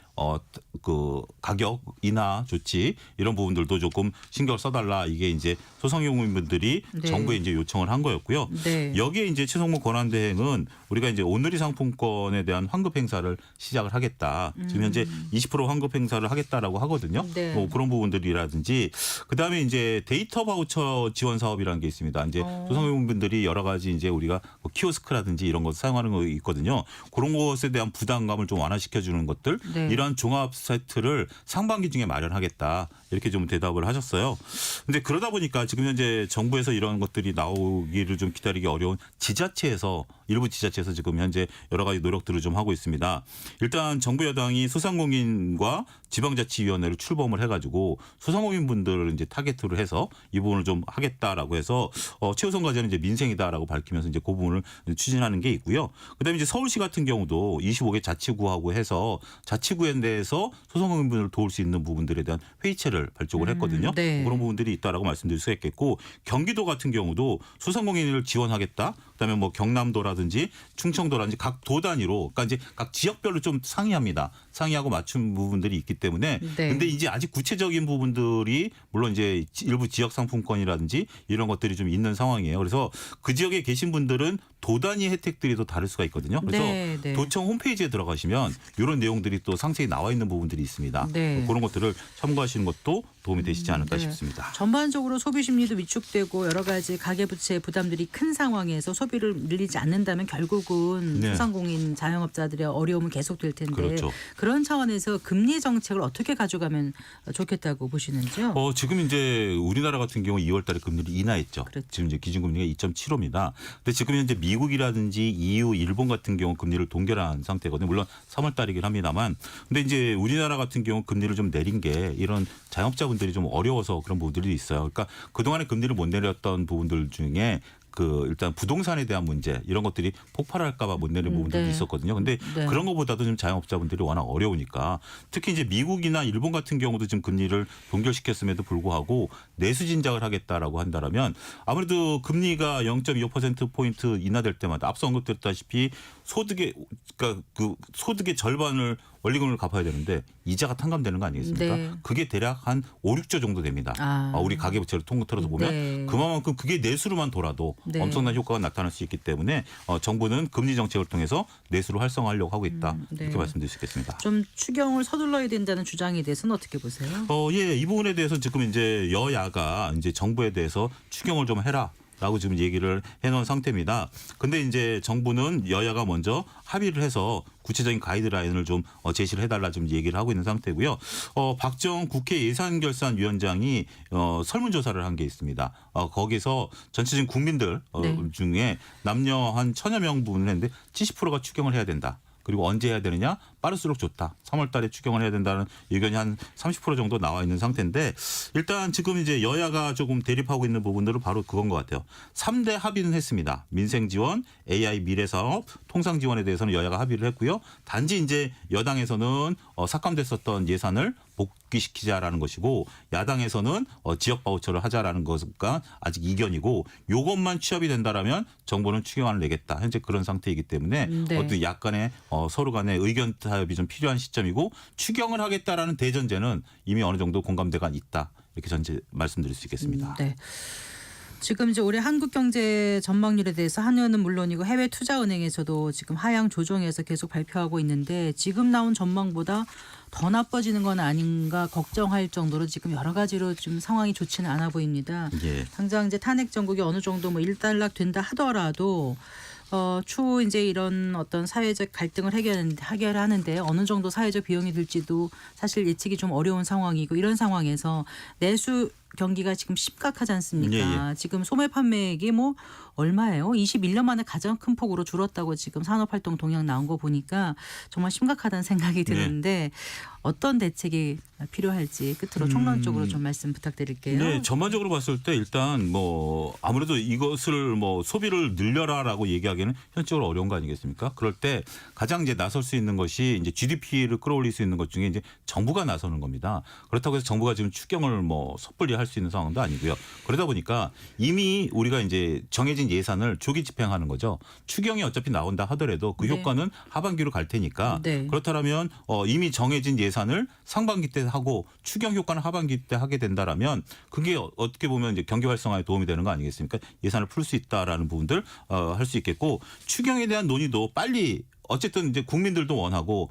S5: 그 가격 인하 조치 이런 부분들도 조금 신경 써달라. 이게 이제 소상공인분들이
S1: 네.
S5: 정부에 이제 요청을 한 거였고요.
S1: 네.
S5: 여기에 이제 최성목 권한대행은 우리가 이제 오늘이 상품권에 대한 환급 행사를 시작을 하겠다. 지금 현재 20% 환급 행사를 하겠다라고 하거든요.
S1: 네.
S5: 뭐 그런 부분들이라든지 그다음에 이제 데이터 바우처 지원 사업이라는 게 있습니다. 이제 소상공인분들이 여러 가지 이제 우리가 뭐 키오스크라든지 이런 것 사용하는 거 있거든요. 그런 것에 대한 부담감을 좀 완화시켜 주는 것들
S1: 네.
S5: 이런 종합 세트를 상반기 중에 마련하겠다. 이렇게 좀 대답을 하셨어요. 근데 그러다 보니까 지금 현재 정부에서 이런 것들이 나오기를 좀 기다리기 어려운 지자체에서 일부 지자체에서 지금 현재 여러 가지 노력들을 좀 하고 있습니다. 일단 정부 여당이 소상공인과 지방자치위원회를 출범을 해가지고 소상공인분들을 이제 타겟으로 해서 이 부분을 좀 하겠다라고 해서 최우선 과제는 이제 민생이다라고 밝히면서 이제 그 부분을 추진하는 게 있고요. 그다음에 이제 서울시 같은 경우도 25개 자치구하고 해서 자치구에 대해서 소상공인분을 도울 수 있는 부분들에 대한 회의체를 발족을 했거든요.
S1: 네.
S5: 그런 부분들이 있다라고 말씀드릴 수 있겠고 경기도 같은 경우도 소상공인을 지원하겠다. 그다음에 뭐 경남도라든지 충청도라든지 각 도 단위로 그러니까 이제 각 지역별로 좀 상의합니다. 상의하고 맞춘 부분들이 있기 때문에
S1: 네.
S5: 근데 이제 아직 구체적인 부분들이 물론 이제 일부 지역 상품권이라든지 이런 것들이 좀 있는 상황이에요. 그래서 그 지역에 계신 분들은 도 단위 혜택들이 또 다를 수가 있거든요. 그래서
S1: 네, 네.
S5: 도청 홈페이지에 들어가시면 이런 내용들이 또 상세히 나와 있는 부분들이 있습니다.
S1: 네.
S5: 그런 것들을 참고하시는 것도 도움이 되시지 않을까
S1: 네.
S5: 싶습니다.
S1: 전반적으로 소비 심리도 위축되고 여러 가지 가계부채 부담들이 큰 상황에서 소비를 늘리지 않는다면 결국은
S5: 네.
S1: 소상공인 자영업자들의 어려움은 계속될 텐데
S5: 그렇죠.
S1: 그런 차원에서 금리 정책을 어떻게 가져가면 좋겠다고 보시는지요?
S5: 지금 이제 우리나라 같은 경우 2월 달에 금리를 인하했죠.
S1: 그렇죠.
S5: 지금 이제 기준금리가 2.75입니다. 근데 지금 현재 미국이라든지 EU, 일본 같은 경우 금리를 동결한 상태거든요. 물론 3월 달이긴 합니다만. 근데 이제 우리나라 같은 경우 금리를 좀 내린 게 이런 자영업자분들이 좀 어려워서 그런 부분들이 있어요. 그러니까 그동안에 금리를 못 내렸던 부분들 중에 일단 부동산에 대한 문제 이런 것들이 폭발할까 봐 못 내는 부분들도
S1: 네.
S5: 있었거든요. 근데
S1: 네.
S5: 그런 것보다도 좀 자영업자분들이 워낙 어려우니까 특히 이제 미국이나 일본 같은 경우도 지금 금리를 동결시켰음에도 불구하고 내수 진작을 하겠다라고 한다라면 아무래도 금리가 0.25%포인트 인하될 때마다 앞서 언급드렸다시피 그러니까 그 소득의 절반을 원리금을 갚아야 되는데 이자가 탕감되는 거 아니겠습니까?
S1: 네.
S5: 그게 대략 한 5, 6조 정도 됩니다. 우리 가계부채를 통틀어서 보면
S1: 네.
S5: 그만큼 그게 내수로만 돌아도
S1: 네.
S5: 엄청난 효과가 나타날 수 있기 때문에 정부는 금리 정책을 통해서 내수를 활성화하려고 하고 있다.
S1: 네.
S5: 이렇게 말씀드릴 수 있겠습니다.
S1: 좀 추경을 서둘러야 된다는 주장에 대해서는 어떻게 보세요?
S5: 예, 이 부분에 대해서 지금 이제 여야가 이제 정부에 대해서 추경을 좀 해라. 라고 지금 얘기를 해놓은 상태입니다. 근데 이제 정부는 여야가 먼저 합의를 해서 구체적인 가이드라인을 좀 제시를 해달라 좀 얘기를 하고 있는 상태고요. 박정 국회 예산결산위원장이 설문조사를 한 게 있습니다. 거기서 전체적인 국민들
S1: 네.
S5: 중에 남녀 한 1,000여 명 분을 했는데 70%가 추경을 해야 된다. 그리고 언제 해야 되느냐? 빠를수록 좋다. 3월 달에 추경을 해야 된다는 의견이 한 30% 정도 나와 있는 상태인데 일단 지금 이제 여야가 조금 대립하고 있는 부분들은 바로 그건 것 같아요. 3대 합의는 했습니다. 민생 지원, AI 미래 사업, 통상 지원에 대해서는 여야가 합의를 했고요. 단지 이제 여당에서는 삭감됐었던 예산을 복귀시키자라는 것이고 야당에서는 지역 바우처를 하자라는 것과 아직 이견이고 이것만 취합이 된다라면 정부는 추경안을 내겠다. 현재 그런 상태이기 때문에
S1: 네.
S5: 어떤 약간의 서로 간의 의견 타협이 좀 필요한 시점이고 추경을 하겠다라는 대전제는 이미 어느 정도 공감대가 있다. 이렇게 전제 말씀드릴 수 있겠습니다.
S1: 네. 지금 이제 올해 한국 경제 전망률에 대해서 한은은 물론이고 해외 투자은행에서도 지금 하향 조정해서 계속 발표하고 있는데 지금 나온 전망보다 더 나빠지는 건 아닌가 걱정할 정도로 지금 여러 가지로 좀 상황이 좋지는 않아 보입니다.
S5: 예.
S1: 당장 이제 탄핵 정국이 어느 정도 뭐 일단락 된다 하더라도 추후 이제 이런 어떤 사회적 갈등을 해결하는데 어느 정도 사회적 비용이 들지도 사실 예측이 좀 어려운 상황이고 이런 상황에서 내수 경기가 지금 심각하지 않습니까?
S5: 예.
S1: 지금 소매 판매액이 뭐 얼마예요? 21년 만에 가장 큰 폭으로 줄었다고 지금 산업활동 동향 나온 거 보니까 정말 심각하다는 생각이 드는데 어떤 대책이 필요할지 끝으로 총론적으로 좀 말씀 부탁드릴게요.
S5: 네, 전반적으로 봤을 때 일단 뭐 아무래도 이것을 뭐 소비를 늘려라라고 얘기하기는 현실적으로 어려운 거 아니겠습니까? 그럴 때 가장 이제 나설 수 있는 것이 이제 GDP를 끌어올릴 수 있는 것 중에 이제 정부가 나서는 겁니다. 그렇다고 해서 정부가 지금 추경을 뭐 섣불리 할 수 있는 상황도 아니고요. 그러다 보니까 이미 우리가 이제 정해진 예산을 조기 집행하는 거죠. 추경이 어차피 나온다 하더라도 그
S1: 네.
S5: 효과는 하반기로 갈 테니까
S1: 네.
S5: 그렇다면 이미 정해진 예산을 상반기 때 하고 추경 효과는 하반기 때 하게 된다라면 그게 어떻게 보면 이제 경기 활성화에 도움이 되는 거 아니겠습니까? 예산을 풀 수 있다라는 부분들 할 수 있겠고 추경에 대한 논의도 빨리 어쨌든 이제 국민들도 원하고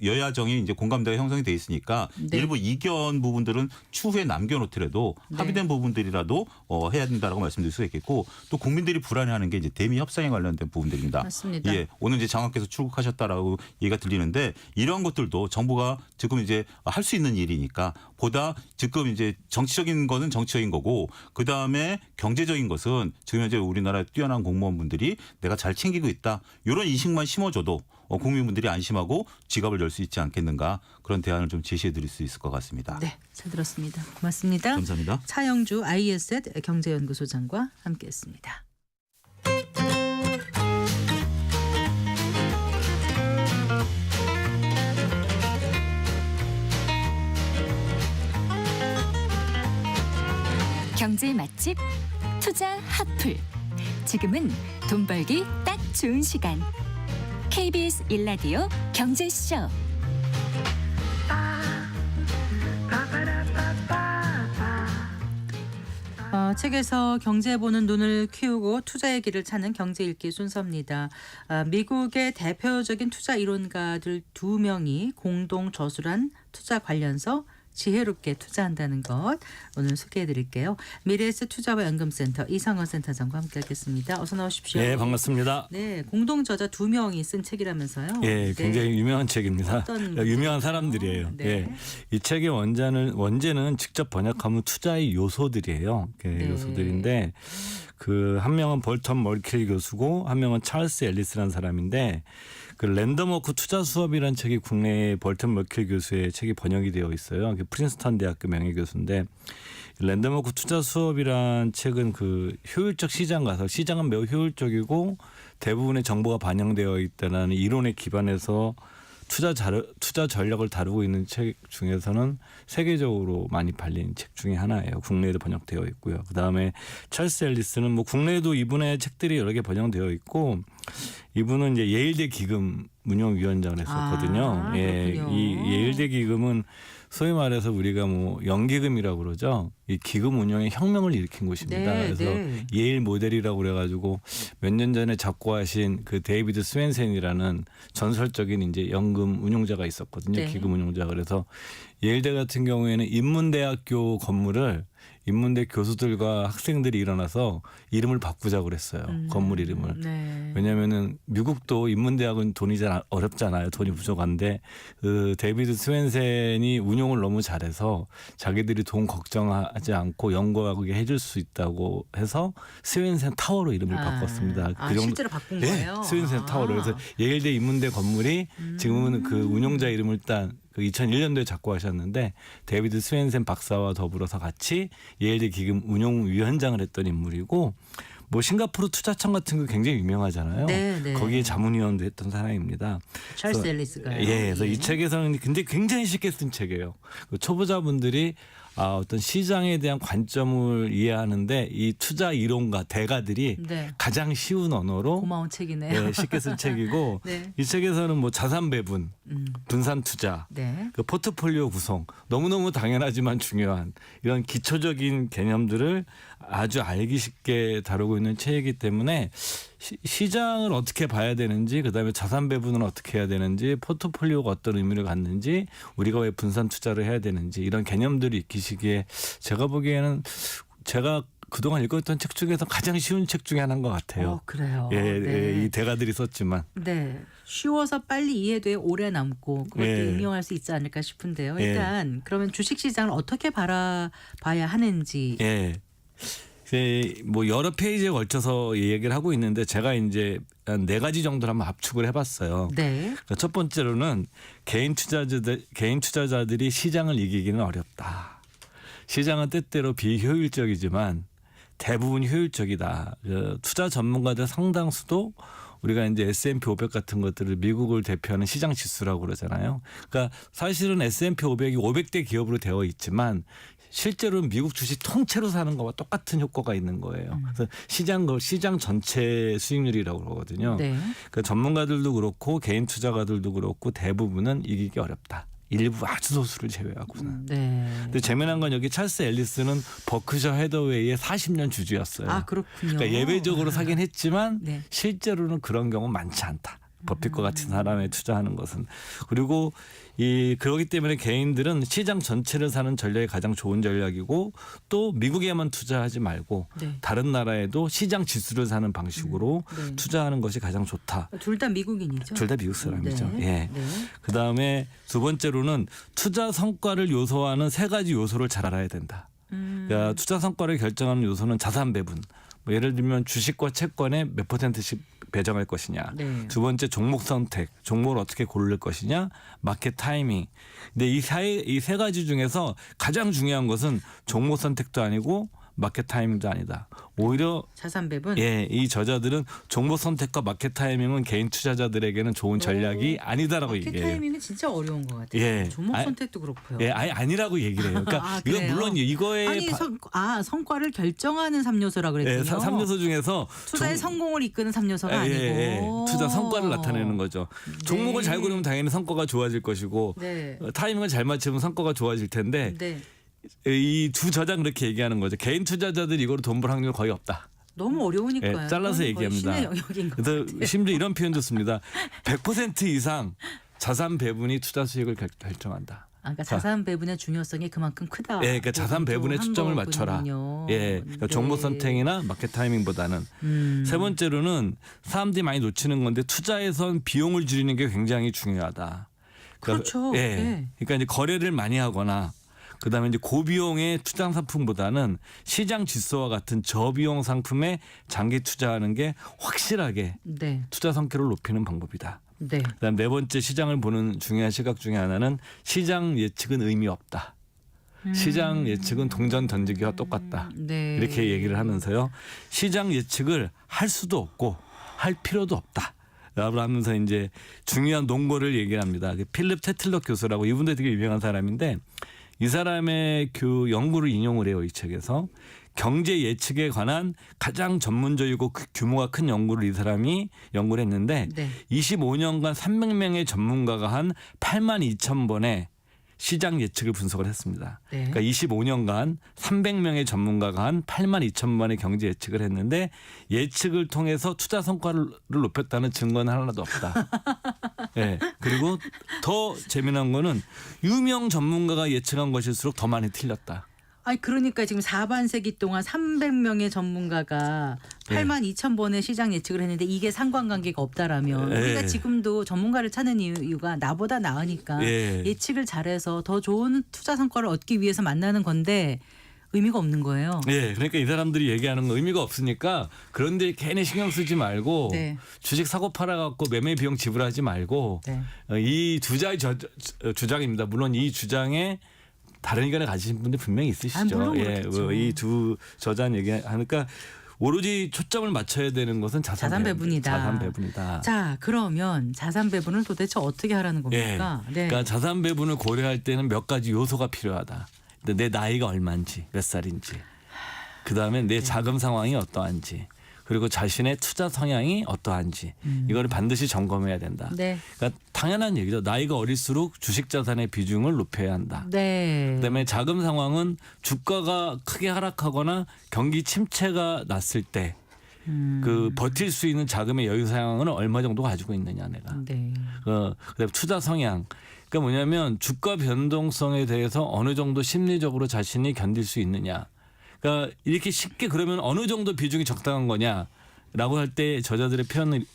S5: 여야정이 이제 공감대가 형성이 돼 있으니까
S1: 네.
S5: 일부 이견 부분들은 추후에 남겨놓더라도
S1: 네.
S5: 합의된 부분들이라도 해야 된다라고 말씀드릴 수 있겠고 또 국민들이 불안해하는 게 이제 대미 협상에 관련된 부분들입니다.
S1: 맞습니다.
S5: 예, 오늘 이제 장관께서 출국하셨다라고 얘기가 들리는데 이러한 것들도 정부가 지금 이제 할 수 있는 일이니까 보다 지금 이제 정치적인 거는 정치적인 거고 그 다음에 경제적인 것은 지금 현재 우리나라 뛰어난 공무원분들이 내가 잘 챙기고 있다 이런 인식만 심어줘도 국민분들이 안심하고 지갑을 열 수 있지 않겠는가 그런 대안을 좀 제시해드릴 수 있을 것 같습니다.
S1: 네, 잘 들었습니다. 고맙습니다.
S5: 감사합니다.
S1: 차영주 IESET 경제연구소장과 함께했습니다.
S4: 경제 맛집 투자 핫플. 지금은 돈 벌기 딱 좋은 시간. KBS 1라디오 경제쇼.
S1: 책에서 경제 보는 눈을 키우고 투자의 길을 찾는 경제 읽기 순서입니다. 미국의 대표적인 투자 이론가들 2명이 공동 저술한 투자 관련서 지혜롭게 투자한다는 것 오늘 소개해드릴게요. 미래에셋 투자와 연금센터 이상원 센터장과 함께하겠습니다. 어서 나오십시오.
S6: 네, 반갑습니다.
S1: 네, 공동 저자 2명이 쓴 책이라면서요.
S6: 예, 굉장히 유명한 책입니다.
S1: 어떤
S6: 유명한 사람들이에요.
S1: 네.
S6: 예, 이 책의 원제는 직접 번역하면 투자의 요소들이에요.
S1: 네.
S6: 요소들인데 그 한 명은 볼턴 멀킬 교수고 한 명은 찰스 앨리스라는 사람인데 그 랜덤워크 투자 수업이라는 책이 국내에 볼턴 멀킬 교수의 책이 번역이 되어 있어요. 프린스턴 대학교 명예교수인데 랜덤워크 투자 수업이란 책은 그 효율적 시장 가서 시장은 매우 효율적이고 대부분의 정보가 반영되어 있다는 이론에 기반해서 투자 전략을 다루고 있는 책 중에서는 세계적으로 많이 팔린 책 중에 하나예요. 국내에도 번역되어 있고요. 그다음에 찰스 앨리스는 뭐 국내에도 이분의 책들이 여러 개 번역되어 있고 이분은 이제 예일대 기금 운영위원장을 했었거든요. 이 예일대 기금은 소위 말해서 우리가 뭐 연기금이라고 그러죠. 이 기금 운영에 혁명을 일으킨 곳입니다. 그래서 예일 모델이라고 그래가지고 몇 년 전에 작고하신 그 데이비드 스웬센이라는 전설적인 이제 연금 운용자가 있었거든요.
S1: 네.
S6: 기금 운용자. 그래서 예일대 같은 경우에는 인문대학교 건물을 인문대 교수들과 학생들이 일어나서 이름을 바꾸자고 그랬어요. 건물 이름을.
S1: 네.
S6: 왜냐하면은 미국도 인문대학은 돈이 잘 어렵잖아요. 돈이 부족한데 그 데이비드 스웬센이 운용을 너무 잘해서 자기들이 돈 걱정하지 않고 연구하게 해줄 수 있다고 해서 스웬센 타워로 이름을 바꿨습니다. 그 정도.
S1: 실제로 바꾼 거예요?
S6: 스웬센 타워로. 그래서 예일대 인문대 건물이 지금은 그 운용자 이름을 딴 그 2001년도에 작고하셨는데 데이비드 스웬센 박사와 더불어서 같이 예일대 기금 운용위원장을 했던 인물이고 뭐 싱가포르 투자청 같은 거 굉장히 유명하잖아요.
S1: 네.
S6: 거기에 자문위원도 했던 사람입니다.
S1: 찰스 앨리스가요.
S6: 그래서 이 책에서는 근데 굉장히 쉽게 쓴 책이에요. 그 초보자분들이 어떤 시장에 대한 관점을 이해하는데 이 투자 이론가 대가들이
S1: 네.
S6: 가장 쉬운 언어로
S1: 고마운 책이네요.
S6: 쉽게 쓴 책이고
S1: 네.
S6: 이 책에서는 뭐 자산 배분, 분산 투자,
S1: 네.
S6: 그 포트폴리오 구성 너무너무 당연하지만 중요한 이런 기초적인 개념들을 아주 알기 쉽게 다루고 있는 책이기 때문에 시장을 어떻게 봐야 되는지 그다음에 자산 배분을 어떻게 해야 되는지 포트폴리오가 어떤 의미를 갖는지 우리가 왜 분산 투자를 해야 되는지 이런 개념들이 익히시기에 제가 보기에는 제가 그동안 읽었던 책 중에서 가장 쉬운 책 중에 하나인 것 같아요.
S1: 그래요.
S6: 이 대가들이 썼지만.
S1: 네. 쉬워서 빨리 이해돼 오래 남고 그것도
S6: 예.
S1: 응용할 수 있지 않을까 싶은데요.
S6: 예.
S1: 일단 그러면 주식시장을 어떻게 바라봐야 하는지.
S6: 예. 뭐 여러 페이지에 걸쳐서 얘기를 하고 있는데 제가 이제 한 4가지 정도를 한번 압축을 해봤어요.
S1: 네.
S6: 그러니까 첫 번째로는 개인 투자자들이 시장을 이기기는 어렵다. 시장은 때때로 비효율적이지만 대부분 효율적이다. 투자 전문가들 상당수도 우리가 이제 S&P 500 같은 것들을 미국을 대표하는 시장 지수라고 그러잖아요. 그러니까 사실은 S&P 500이 500대 기업으로 되어 있지만 실제로는 미국 주식 통째로 사는 거와 똑같은 효과가 있는 거예요. 그래서 시장 전체 수익률이라고 그러거든요.
S1: 네.
S6: 그 전문가들도 그렇고 개인 투자가들도 그렇고 대부분은 이기기 어렵다. 일부 아주 소수를 제외하고는.
S1: 네.
S6: 근데 재미난 건 여기 찰스 앨리스는 버크셔 해더웨이의 40년 주주였어요.
S1: 아, 그렇군요.
S6: 그러니까 예외적으로 사긴 했지만
S1: 네.
S6: 실제로는 그런 경우 많지 않다. 버핏과 같은 사람에 투자하는 것은. 그리고 그렇기 때문에 개인들은 시장 전체를 사는 전략이 가장 좋은 전략이고 또 미국에만 투자하지 말고
S1: 네.
S6: 다른 나라에도 시장 지수를 사는 방식으로
S1: 네.
S6: 투자하는 것이 가장 좋다.
S1: 둘 다 미국인이죠.
S6: 둘 다 미국 사람이죠.
S1: 네.
S6: 예.
S1: 네.
S6: 그다음에 두 번째로는 투자 성과를 요소하는 3가지 요소를 잘 알아야 된다. 그러니까 투자 성과를 결정하는 요소는 자산 배분. 뭐 예를 들면 주식과 채권에 몇 %씩 배정할 것이냐.
S1: 네.
S6: 두 번째 종목 선택, 종목을 어떻게 고를 것이냐, 마켓 타이밍. 근데 이 세 가지 중에서 가장 중요한 것은 종목 선택도 아니고 마켓 타이밍도 아니다. 오히려
S1: 자산 배분.
S6: 이 저자들은 종목 선택과 마켓 타이밍은 개인 투자자들에게는 좋은 전략이 아니다라고
S1: 마켓
S6: 얘기해요.
S1: 타이밍은 진짜 어려운 것 같아요.
S6: 예.
S1: 종목
S6: 아,
S1: 선택도 그렇고요.
S6: 아예 아니라고 얘기를 해요. 그러니까
S1: 아,
S6: 이건
S1: 그래요?
S6: 물론 이거에
S1: 아니 성과를 결정하는 3요소라 그랬군요.
S6: 3요소 중에서
S1: 투자의 성공을 이끄는 3요소가 아니고
S6: 투자 성과를 나타내는 거죠. 종목을 잘 고르면 당연히 성과가 좋아질 것이고
S1: 네.
S6: 타이밍을 잘 맞추면 성과가 좋아질 텐데
S1: 네.
S6: 이 두 저자는 그렇게 얘기하는 거죠. 개인 투자자들이 이거로 돈 벌 확률 거의 없다.
S1: 너무 어려우니까요.
S6: 잘라서
S1: 그건 거의
S6: 얘기합니다.
S1: 신의 영역인 것
S6: 그래서
S1: 같아요.
S6: 심지어 이런 표현도 씁니다. 100% 이상 자산 배분이 투자 수익을 결정한다.
S1: 그러니까 자산 배분의 중요성이 그만큼 크다.
S6: 예, 그러니까 자산 배분에 초점을 맞춰라. 예, 그러니까 정보 선택이나 마켓 타이밍보다는. 세 번째로는 사람들이 많이 놓치는 건데 투자에선 비용을 줄이는 게 굉장히 중요하다.
S1: 그렇죠.
S6: 예,
S1: 예.
S6: 그러니까 이제 거래를 많이 하거나 그다음에 이제 고비용의 투자 상품보다는 시장 질서와 같은 저비용 상품에 장기 투자하는 게 확실하게
S1: 네.
S6: 투자 성격을 높이는 방법이다.
S1: 네.
S6: 그다음 네 번째 시장을 보는 중요한 시각 중에 하나는 시장 예측은 의미 없다. 시장 예측은 동전 던지기와 똑같다.
S1: 네.
S6: 이렇게 얘기를 하면서요. 시장 예측을 할 수도 없고 할 필요도 없다. 라고 하면서 이제 중요한 논거를 얘기를 합니다. 필립 테틀러 교수라고 이분도 되게 유명한 사람인데 이 사람의 그 연구를 인용을 해요. 이 책에서. 경제 예측에 관한 가장 전문적이고 규모가 큰 연구를 이 사람이 연구를 했는데
S1: 네.
S6: 25년간 300명의 전문가가 한 82,000번의 시장 예측을 분석을 했습니다.
S1: 네.
S6: 그러니까 25년간 300명의 전문가가 한 82,000번의 경제 예측을 했는데 예측을 통해서 투자 성과를 높였다는 증거는 하나도 없다. 네. 그리고 더 재미난 거는 유명 전문가가 예측한 것일수록 더 많이 틀렸다.
S1: 아니 그러니까 지금 4반세기 동안 300명의 전문가가 82,000번의 시장 예측을 했는데 이게 상관관계가 없다라면 우리가 지금도 전문가를 찾는 이유가 나보다 나으니까 예측을 잘해서 더 좋은 투자 성과를 얻기 위해서 만나는 건데 의미가 없는 거예요.
S6: 네, 그러니까 이 사람들이 얘기하는 거 의미가 없으니까 그런데 괜히 신경 쓰지 말고
S1: 네.
S6: 주식 사고 팔아갖고 매매 비용 지불하지 말고
S1: 네.
S6: 이 주자의 주장입니다. 물론 이 주장에 다른 의견을 가지신 분들 분명히 있으시죠.
S1: 물론 그렇겠죠.
S6: 이 두 저자는 얘기하니까 오로지 초점을 맞춰야 되는 것은 자산
S1: 배분이다.
S6: 자산 배분이다.
S1: 자, 그러면 자산 배분을 도대체 어떻게 하라는 겁니까? 네.
S6: 그러니까 자산 배분을 고려할 때는 몇 가지 요소가 필요하다. 내 나이가 얼마인지, 몇 살인지, 그다음에 내 자금 상황이 어떠한지, 그리고 자신의 투자 성향이 어떠한지 이거를 반드시 점검해야 된다.
S1: 네.
S6: 그러니까 당연한 얘기죠. 나이가 어릴수록 주식 자산의 비중을 높여야 한다.
S1: 네.
S6: 그다음에 자금 상황은 주가가 크게 하락하거나 경기 침체가 났을 때 그 버틸 수 있는 자금의 여유 상황은 얼마 정도 가지고 있느냐 내가.
S1: 네.
S6: 그다음에 투자 성향. 그러니까 뭐냐면 주가 변동성에 대해서 어느 정도 심리적으로 자신이 견딜 수 있느냐. 그러니까 이렇게 쉽게 그러면 어느 정도 비중이 적당한 거냐라고 할 때 저자들의 표현을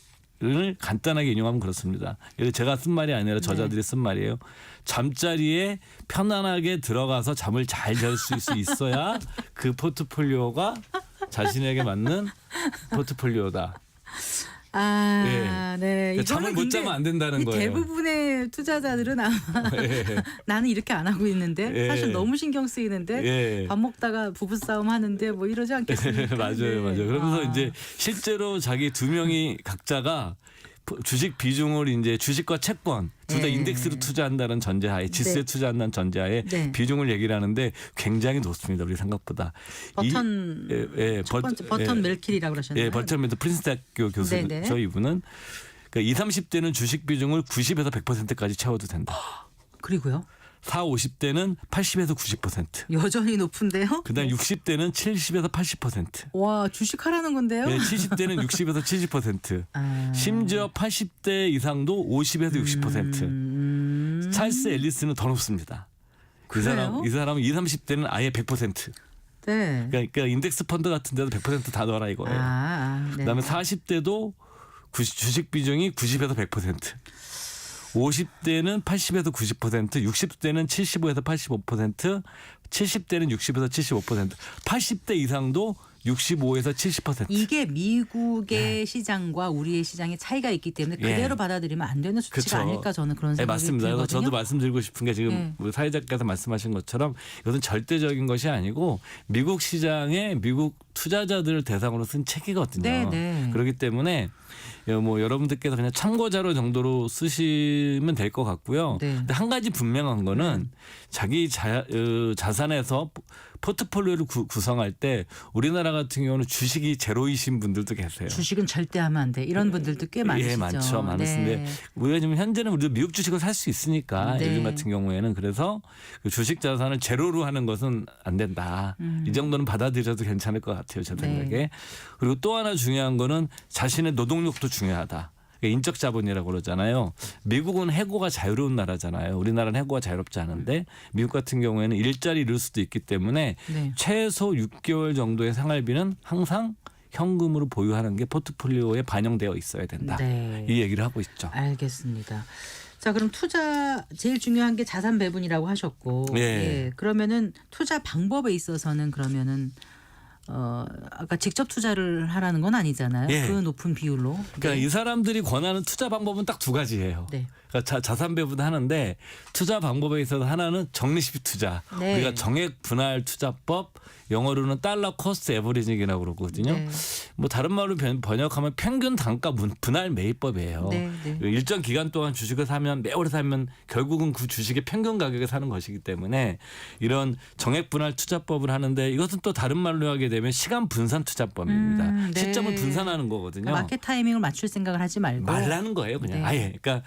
S6: 간단하게 인용하면 그렇습니다. 이거 제가 쓴 말이 아니라 저자들이 쓴 말이에요. 잠자리에 편안하게 들어가서 잠을 잘 잘 수 있어야 그 포트폴리오가 자신에게 맞는 포트폴리오다.
S1: 아, 네.
S6: 그러니까 잠을 못 자면 안 된다는 거예요.
S1: 대부분의 투자자들은 아마 나는 이렇게 안 하고 있는데 사실 너무 신경 쓰이는데 밥 먹다가 부부싸움 하는데 뭐 이러지 않겠습니까?
S6: 맞아요. 그러면서 이제 실제로 자기 두 명이 각자가 주식 비중을 이제 주식과 채권 둘 다 인덱스로 투자한다는 전제하에 지수에 투자한다는 전제하에 비중을 얘기를 하는데 굉장히 높습니다. 우리 생각보다.
S1: 버턴 첫 번째 버턴 멜킬이라고 그러셨나요?
S6: 예, 버턴 멜킬 프린스 대학교 교수죠. 이분은 그러니까 20, 30대는 주식 비중을 90에서 100%까지 채워도 된다.
S1: 그리고요?
S6: 40, 50대는 80에서 90%.
S1: 여전히 높은데요?
S6: 그다음 60대는 70에서 80%.
S1: 와, 주식하라는 건데요?
S6: 네, 70대는 60에서 70%. 심지어 80대 이상도 50에서 60%. 찰스 앨리스는 더 높습니다. 이 사람은 20, 30대는 아예 100%.
S1: 네.
S6: 그러니까 인덱스 펀드 같은 데도 100% 다 넣어라 이거예요.
S1: 네.
S6: 그다음에 40대도 주식 비중이 90에서 100%. 50대는 80에서 90%, 60대는 75에서 85%, 70대는 60에서 75%, 80대 이상도 65에서 70%.
S1: 이게 미국의 시장과 우리의 시장의 차이가 있기 때문에 그대로 받아들이면 안 되는 수치가 아닐까 저는 그런 생각이
S6: 맞습니다.
S1: 들거든요.
S6: 그래서 저도 말씀드리고 싶은 게 지금 우리 사회자께서 말씀하신 것처럼 이것은 절대적인 것이 아니고 미국 시장의 미국 투자자들을 대상으로 쓴 책이거든요.
S1: 네.
S6: 그렇기 때문에 뭐 여러분들께서 그냥 참고자료 정도로 쓰시면 될 것 같고요. 근데 한 가지 분명한 거는 자기 자산에서 포트폴리오를 구성할 때 우리나라 같은 경우는 주식이 제로이신 분들도 계세요.
S1: 주식은 절대 하면 안 돼. 이런 분들도 꽤 많으시죠.
S6: 예, 많으신데 우리가 지금 현재는 우리도 미국 주식을 살 수 있으니까 요즘 같은 경우에는 그래서 그 주식 자산을 제로로 하는 것은 안 된다. 이 정도는 받아들여도 괜찮을 것 같아요. 제 생각에. 그리고 또 하나 중요한 거는 자신의 노동력도 중요하다. 인적 자본이라고 그러잖아요. 미국은 해고가 자유로운 나라잖아요. 우리나라는 해고가 자유롭지 않은데 미국 같은 경우에는 일자리 이룰 수도 있기 때문에
S1: 네.
S6: 최소 6개월 정도의 생활비는 항상 현금으로 보유하는 게 포트폴리오에 반영되어 있어야 된다.
S1: 네.
S6: 이 얘기를 하고 있죠.
S1: 알겠습니다. 자, 그럼 투자 제일 중요한 게 자산 배분이라고 하셨고,
S6: 예.
S1: 예, 그러면은 투자 방법에 있어서는 그러면은 아까 직접 투자를 하라는 건 아니잖아요.
S6: 예.
S1: 그 높은 비율로.
S6: 그러니까
S1: 네.
S6: 이 사람들이 권하는 투자 방법은 딱 두 가지예요.
S1: 네.
S6: 그러니까 자산 배분도 하는데 투자 방법에 있어서 하나는 적립식 투자.
S1: 네.
S6: 우리가 정액 분할 투자법, 영어로는 달러 코스트 에버리징이라고 그러거든요.
S1: 네.
S6: 뭐 다른 말로 번역하면 평균 단가 분할 매입법이에요.
S1: 네, 네.
S6: 일정 기간 동안 주식을 사면 매월 사면 결국은 그 주식의 평균 가격에 사는 것이기 때문에 이런 정액 분할 투자법을 하는데 이것은 또 다른 말로 하게 되면 시간 분산 투자법입니다.
S1: 네.
S6: 시점을 분산하는 거거든요.
S1: 그러니까 마켓 타이밍을 맞출 생각을 하지 말고.
S6: 말라는 거예요, 그냥.
S1: 네.
S6: 아예. 그러니까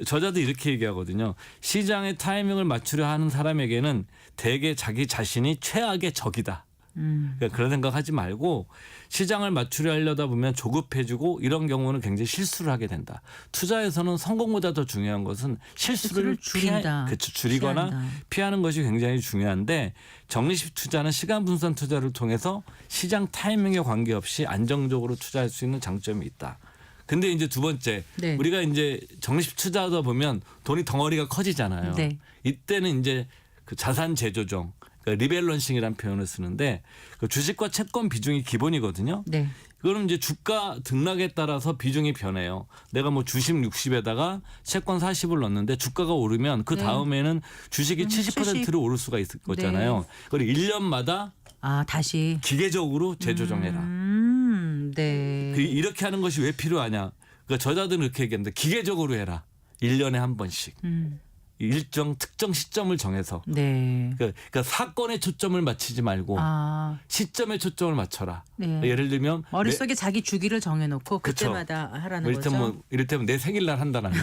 S6: 저자도 이렇게 얘기하거든요. 시장의 타이밍을 맞추려 하는 사람에게는 대개 자기 자신이 최악의 적이다. 그러니까 그런 생각하지 말고 시장을 맞추려 하려다 보면 조급해지고 이런 경우는 굉장히 실수를 하게 된다. 투자에서는 성공보다 더 중요한 것은 실수를
S1: 줄인다.
S6: 줄이거나
S1: 피한다.
S6: 피하는 것이 굉장히 중요한데 적립식 투자는 시간 분산 투자를 통해서 시장 타이밍에 관계없이 안정적으로 투자할 수 있는 장점이 있다. 근데 이제 두 번째
S1: 네.
S6: 우리가 이제 적립식 투자하다 보면 돈이 덩어리가 커지잖아요.
S1: 네.
S6: 이때는 이제 그 자산 재조정, 그러니까 리밸런싱이라는 표현을 쓰는데 그 주식과 채권 비중이 기본이거든요.
S1: 네.
S6: 그럼 이제 주가 등락에 따라서 비중이 변해요. 내가 뭐 주식 60에다가 채권 40을 넣었는데 주가가 오르면 그 다음에는 주식이 70%로 오를 수가 있을 거잖아요. 그리고 1년마다
S1: 아, 다시.
S6: 기계적으로 재조정해라.
S1: 네.
S6: 이렇게 하는 것이 왜 필요하냐. 그러니까 저자들은 이렇게 얘기합니다. 기계적으로 해라. 1년에 한 번씩. 일정 특정 시점을 정해서.
S1: 네.
S6: 그러니까 사건에 초점을 맞추지 말고
S1: 아,
S6: 시점에 초점을 맞춰라.
S1: 네.
S6: 예를 들면
S1: 머릿속에 자기 주기를 정해놓고
S6: 그쵸.
S1: 그때마다 하라는 거죠.
S6: 이를테면 내 생일날 한다라는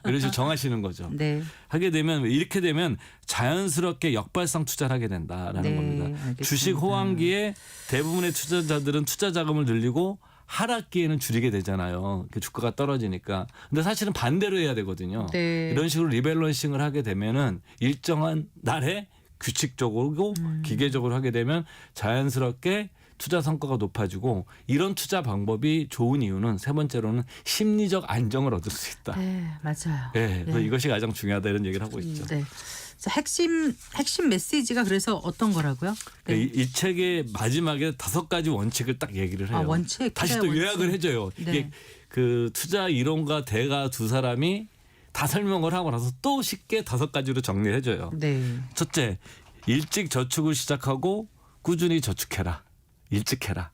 S6: 이런 식으로 정하시는 거죠.
S1: 네.
S6: 하게 되면 이렇게 되면 자연스럽게 역발상 투자를 하게 된다라는
S1: 네,
S6: 겁니다.
S1: 알겠습니다.
S6: 주식 호황기에 대부분의 투자자들은 투자 자금을 늘리고 하락기에는 줄이게 되잖아요. 주가가 떨어지니까. 근데 사실은 반대로 해야 되거든요.
S1: 네.
S6: 이런 식으로 리밸런싱을 하게 되면은 일정한 날에 규칙적으로 기계적으로 하게 되면 자연스럽게 투자 성과가 높아지고 이런 투자 방법이 좋은 이유는 세 번째로는 심리적 안정을 얻을 수 있다.
S1: 네, 맞아요.
S6: 네, 그래서
S1: 네.
S6: 이것이 가장 중요하다 이런 얘기를 하고 있죠.
S1: 네. 자, 핵심 메시지가 그래서 어떤 거라고요? 네.
S6: 이 책의 마지막에 5가지 원칙을 딱 얘기를 해요.
S1: 아, 원칙.
S6: 다시 또
S1: 투자의
S6: 요약을
S1: 원칙.
S6: 해줘요.
S1: 네.
S6: 이게 그 투자 이론가 대가 두 사람이 다 설명을 하고 나서 또 쉽게 5가지로 정리를 해줘요.
S1: 네.
S6: 첫째, 일찍 저축을 시작하고 꾸준히 저축해라. 일찍 해라.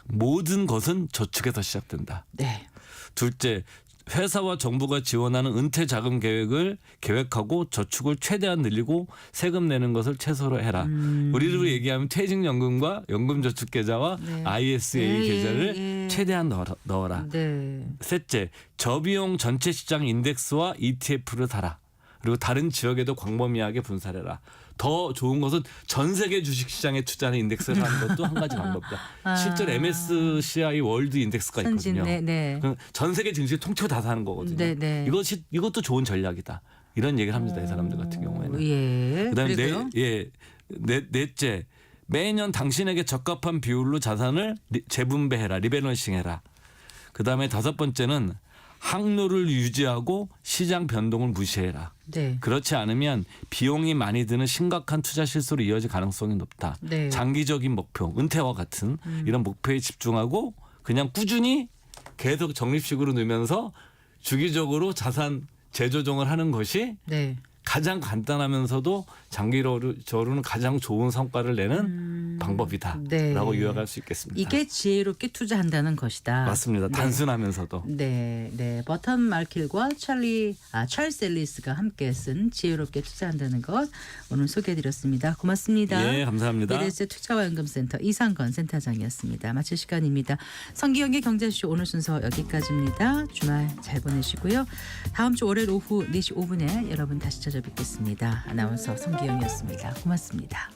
S6: 모든 것은 저축에서 시작된다.
S1: 네.
S6: 둘째, 회사와 정부가 지원하는 은퇴 자금 계획을 계획하고 저축을 최대한 늘리고 세금 내는 것을 최소로 해라. 우리로 얘기하면 퇴직연금과 연금저축계좌와
S1: 네.
S6: ISA
S1: 예,
S6: 계좌를
S1: 예.
S6: 최대한 넣어라.
S1: 네.
S6: 셋째, 저비용 전체 시장 인덱스와 ETF를 사라. 그리고 다른 지역에도 광범위하게 분산해라. 더 좋은 것은 전 세계 주식시장에 투자하는 인덱스를 하는 것도 한 가지 방법이다.
S1: 아.
S6: 실제로 MSCI 월드 인덱스가
S1: 선진,
S6: 있거든요.
S1: 네, 네.
S6: 그럼 전 세계 증시 통째로 다 사는 거거든요.
S1: 네, 네.
S6: 이것도 좋은 전략이다. 이런 얘기를 합니다. 이 사람들 같은 경우에는.
S1: 예.
S6: 그다음에
S1: 그리고요?
S6: 넷째, 매년 당신에게 적합한 비율로 자산을 재분배해라, 리밸런싱해라. 그다음에 5번째는 항로를 유지하고 시장 변동을 무시해라.
S1: 네.
S6: 그렇지 않으면 비용이 많이 드는 심각한 투자 실수로 이어질 가능성이 높다.
S1: 네.
S6: 장기적인 목표, 은퇴와 같은 이런 목표에 집중하고 그냥 꾸준히 계속 적립식으로 넣으면서 주기적으로 재조정을 하는 것이
S1: 네.
S6: 가장 간단하면서도 장기적으로는 가장 좋은 성과를 내는 방법이다라고
S1: 네.
S6: 요약할 수 있겠습니다.
S1: 이게 지혜롭게 투자한다는 것이다.
S6: 맞습니다.
S1: 네.
S6: 단순하면서도.
S1: 네, 네. 버턴 말킬과 찰스 앨리스가 함께 쓴 지혜롭게 투자한다는 것 오늘 소개해드렸습니다. 고맙습니다.
S6: 예, 감사합니다.
S1: BDS 투자와 연금센터 이상건 센터장이었습니다. 마칠 시간입니다. 성기영의 경제쇼 오늘 순서 여기까지입니다. 주말 잘 보내시고요. 다음 주 월요일 오후 4시 5분에 여러분 다시 찾아뵙겠습니다. 아나운서 성기영이었습니다. 고맙습니다.